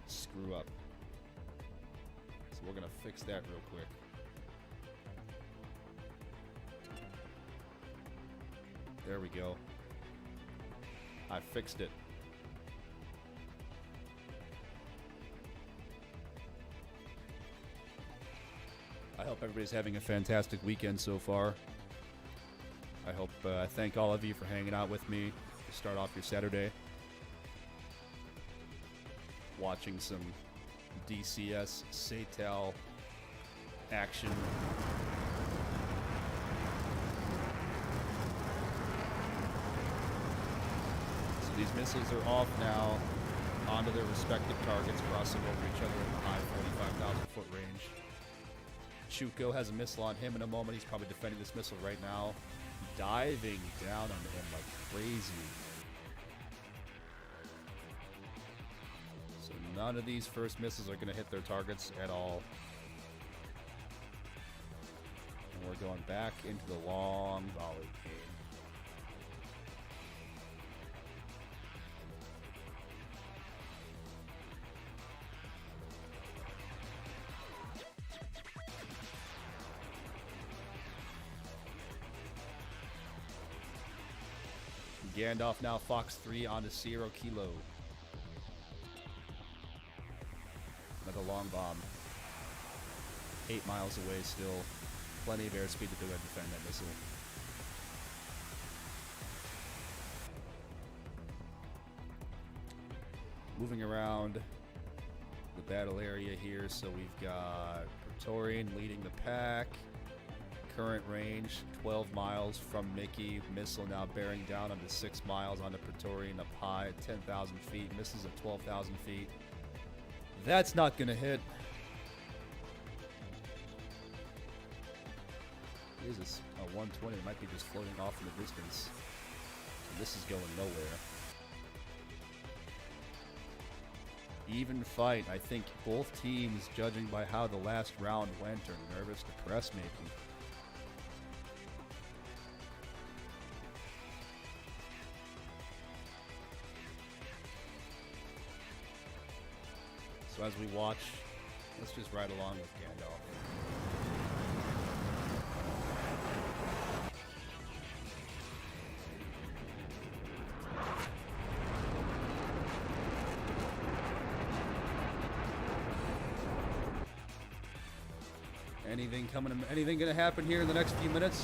screw up. So we're going to fix that real quick. There we go. I fixed it. I hope everybody's having a fantastic weekend so far. I hope, I thank all of you for hanging out with me to start off your Saturday. Watching some DCS SATAL action. So these missiles are off now onto their respective targets, crossing over each other in the high 45,000 foot range. Chuko has a missile on him in a moment. He's probably defending this missile right now. Diving down on him like crazy. So none of these first missiles are going to hit their targets at all. And we're going back into the long volley game. Gandalf now Fox 3 onto Sierra Kilo. Another long bomb. 8 miles away still. Plenty of airspeed to be able to defend that missile. Moving around the battle area here, so we've got Praetorian leading the pack. Current range 12 miles from Mickey. Missile now bearing down onto 6 miles onto Praetorian, up high at 10,000 feet. Missiles at 12,000 feet. That's not going to hit. Here's a 120. It might be just floating off in the distance. And this is going nowhere. Even fight. I think both teams, judging by how the last round went, are nervous to press maybe. So as we watch, let's just ride along with Gandalf. Anything gonna happen here in the next few minutes?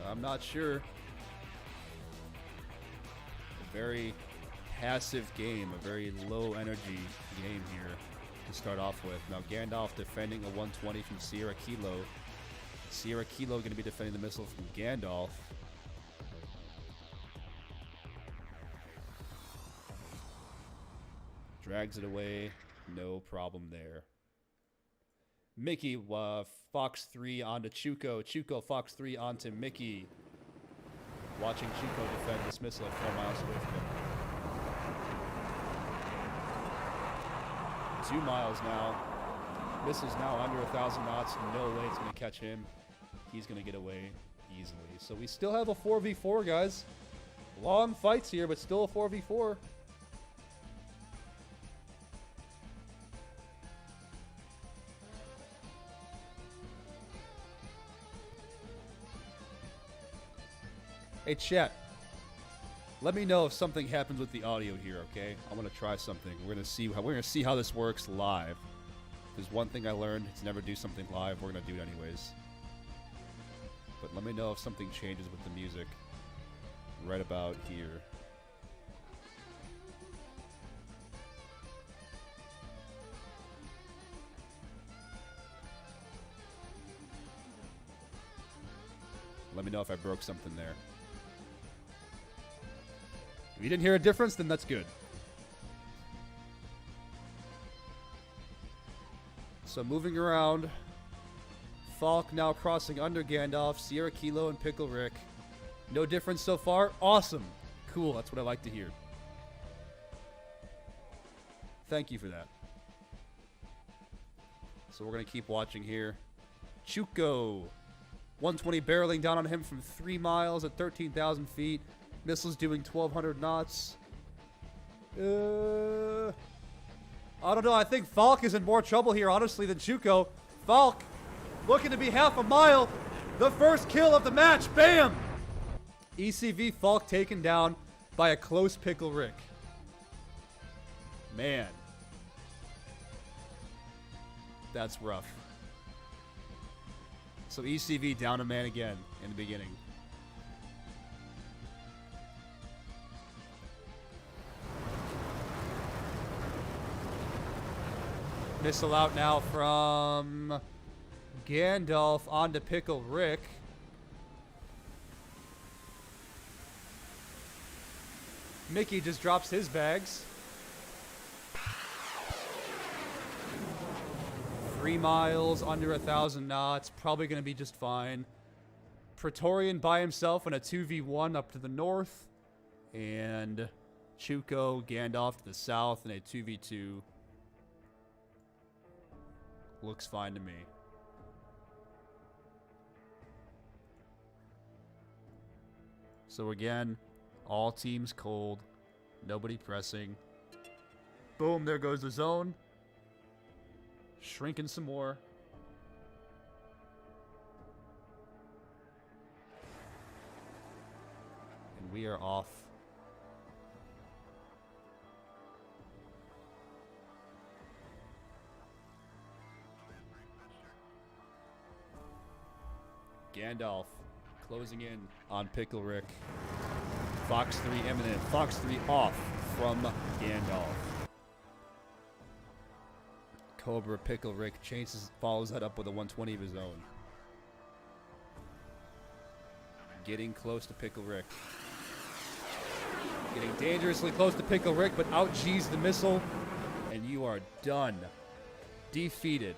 I'm not sure. A very passive game, a very low energy game here to start off with. Now Gandalf defending a 120 from Sierra Kilo. Sierra Kilo going to be defending the missile from Gandalf. Drags it away, no problem there. Mickey, Fox 3 onto Chuko. Chuko, Fox 3 onto Mickey. Watching Chuko defend this missile at 4 miles away from him. 2 miles now. Missile's now under 1,000 knots. No way it's going to catch him. He's going to get away easily. So we still have a 4v4, guys. Long fights here, but still a 4v4. Hey, chat. Let me know if something happens with the audio here, okay? I want to try something. We're gonna see how this works live. There's one thing I learned: it's never do something live. We're gonna do it anyways. But let me know if something changes with the music right about here. Let me know if I broke something there. If you didn't hear a difference, then that's good. So moving around. Falk now crossing under Gandalf, Sierra Kilo, and Pickle Rick. No difference so far? Awesome. Cool, that's what I like to hear. Thank you for that. So we're going to keep watching here. Chuko. 120 barreling down on him from 3 miles at 13,000 feet. Missiles doing 1,200 knots. I don't know. I think Falk is in more trouble here, honestly, than Chuko. Falk looking to be half a mile. The first kill of the match. Bam! ECV Falk taken down by a close Pickle Rick. Man. That's rough. So ECV down a man again in the beginning. Missile out now from Gandalf onto Pickle Rick. Mickey just drops his bags. 3 miles, under 1,000 knots. Probably going to be just fine. Praetorian by himself in a 2v1 up to the north. And Chuko, Gandalf to the south in a 2v2. Looks fine to me. So again, all teams cold. Nobody pressing. Boom, there goes the zone. Shrinking some more. And we are off. Gandalf closing in on Pickle Rick. Fox 3 imminent. Fox 3 off from Gandalf. Cobra, Pickle Rick follows that up with a 120 of his own. Getting close to Pickle Rick. Getting dangerously close to Pickle Rick, but out G's the missile. And you are done. Defeated.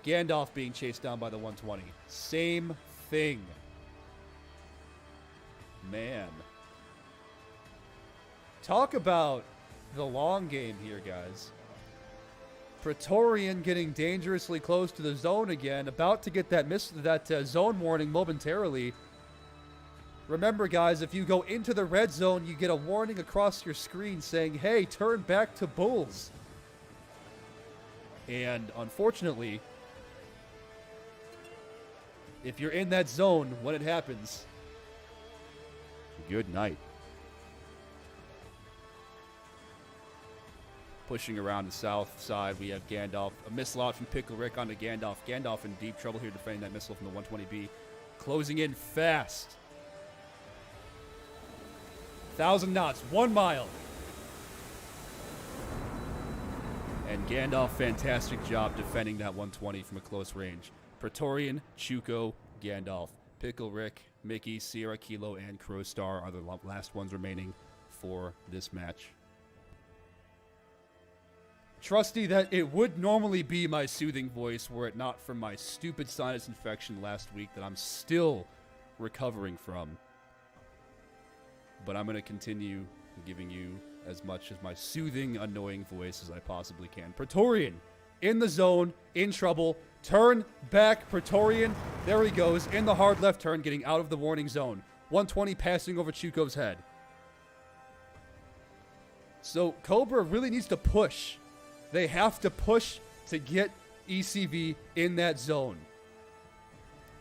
Gandalf being chased down by the 120. Same thing. Man. Talk about the long game here, guys. Praetorian getting dangerously close to the zone again. About to get that zone warning momentarily. Remember, guys, if you go into the red zone, you get a warning across your screen saying, hey, turn back to bulls. And unfortunately, if you're in that zone when it happens, good night. Pushing around the south side, we have Gandalf. A missile out from Pickle Rick onto Gandalf. Gandalf in deep trouble here defending that missile from the 120B. Closing in fast. 1,000 knots, 1 mile. And Gandalf, fantastic job defending that 120 from a close range. Praetorian, Chuko, Gandalf. Pickle Rick, Mickey, Sierra Kilo, and Crowstar are the last ones remaining for this match. Trusty that it would normally be my soothing voice were it not for my stupid sinus infection last week that I'm still recovering from. But I'm going to continue giving you as much as my soothing, annoying voice as I possibly can. Praetorian, in the zone, in trouble. Turn back, Praetorian. There he goes, in the hard left turn, getting out of the warning zone. 120 passing over Chuko's head. So Cobra really needs to push. They have to push to get ECV in that zone.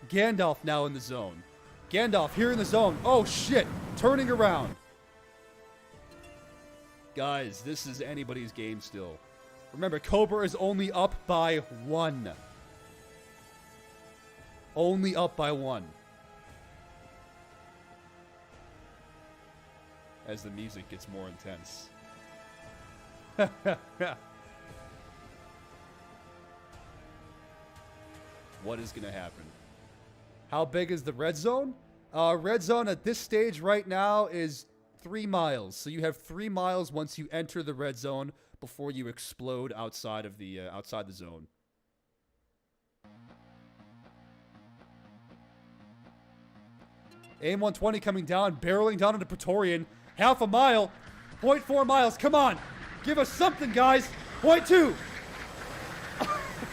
Gandalf now in the zone. Gandalf here in the zone. Oh, shit. Turning around. Guys, this is anybody's game still. Remember, Cobra is only up by 1. Only up by 1. As the music gets more intense. What is going to happen? How big is the red zone? Red zone at this stage right now is 3 miles. So you have 3 miles once you enter the red zone before you explode outside of the zone. AIM 120 coming down, barreling down into Praetorian. Half a mile. 0.4 miles. Come on. Give us something, guys. 0.2.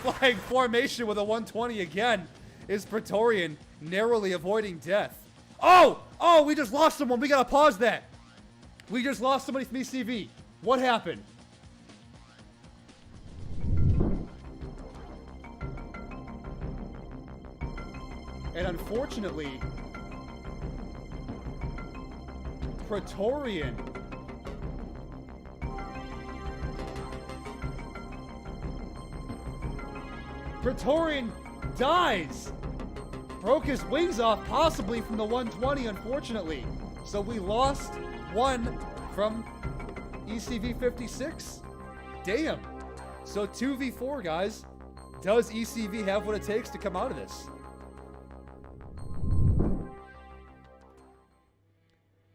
Flying formation with a 120 again is Praetorian, narrowly avoiding death. Oh! Oh, we just lost someone. We gotta pause that. We just lost somebody from ECV. What happened? And unfortunately, Praetorian Praetorian dies. Broke his wings off, possibly from the 120, unfortunately. So we lost one from ECV 56. Damn. So 2v4, guys. Does ECV have what it takes to come out of this?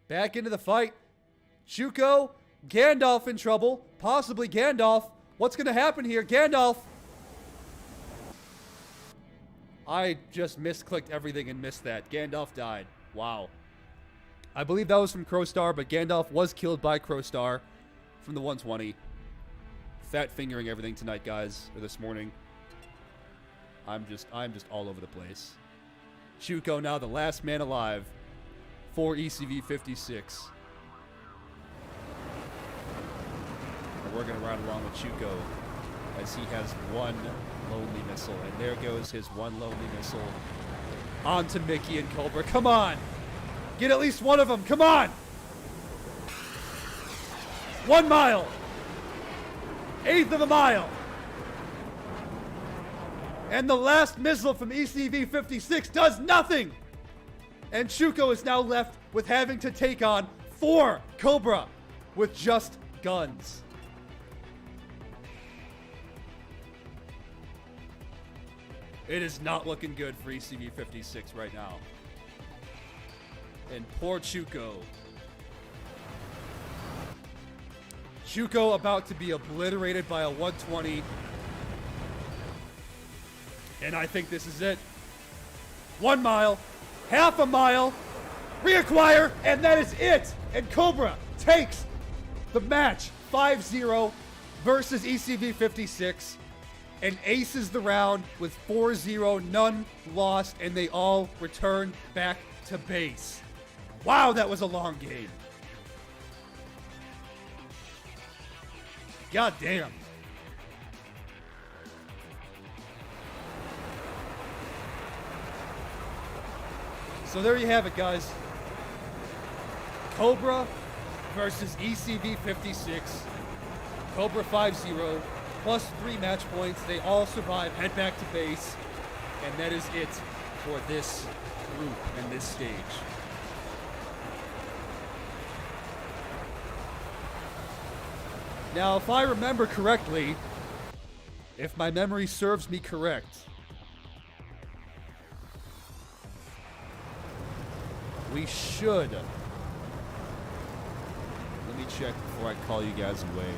Back into the fight. Shuko, Gandalf in trouble. Possibly Gandalf. What's going to happen here? Gandalf. I just misclicked everything and missed that. Gandalf died. Wow. I believe that was from Crowstar, but Gandalf was killed by Crowstar from the 120. Fat fingering everything tonight, guys, or this morning. I'm just all over the place. Shuko now the last man alive for ECV 56. And we're going to ride along with Shuko as he has one lonely missile. And there goes his one lonely missile onto Mickey and Cobra. Come on! Get at least one of them. Come on! 1 mile! 1/8 of a mile! And the last missile from ECV 56 does nothing! And Shuko is now left with having to take on 4 Cobra with just guns. It is not looking good for ECV 56 right now. And poor Shuko. Shuko about to be obliterated by a 120. And I think this is it. 1 mile, 1/2 a mile, reacquire, and that is it. And Cobra takes the match 5-0 versus ECV 56 and aces the round with 4-0, none lost, and they all return back to base. Wow, that was a long game. God damn. So there you have it, guys. Cobra versus ECV 56. Cobra 5-0, plus 3 match points. They all survive, head back to base. And that is it for this group and this stage. Now, if I remember correctly, if my memory serves me correct, we should. Let me check before I call you guys away.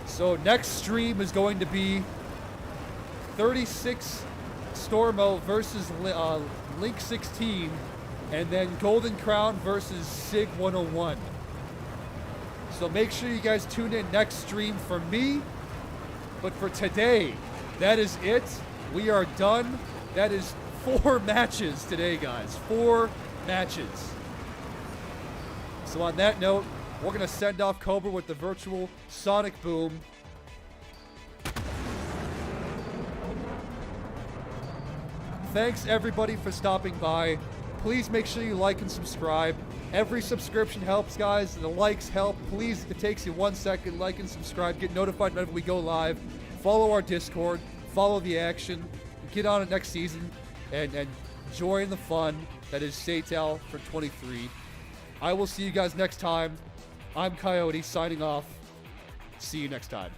So next stream is going to be 36 Stormo versus Link 16, and then Golden Crown versus Sig 101. So make sure you guys tune in next stream for me. But for today, that is it. We are done. That is 4 matches today, guys. 4 matches. So on that note, we're going to send off Cobra with the virtual Sonic Boom. Thanks, everybody, for stopping by. Please make sure you like and subscribe. Every subscription helps, guys. The likes help. Please, it takes you 1 second. Like and subscribe. Get notified whenever we go live. Follow our Discord. Follow the action. Get on it next season. And join the fun that is SATAL for 23. I will see you guys next time. I'm Coyote signing off. See you next time.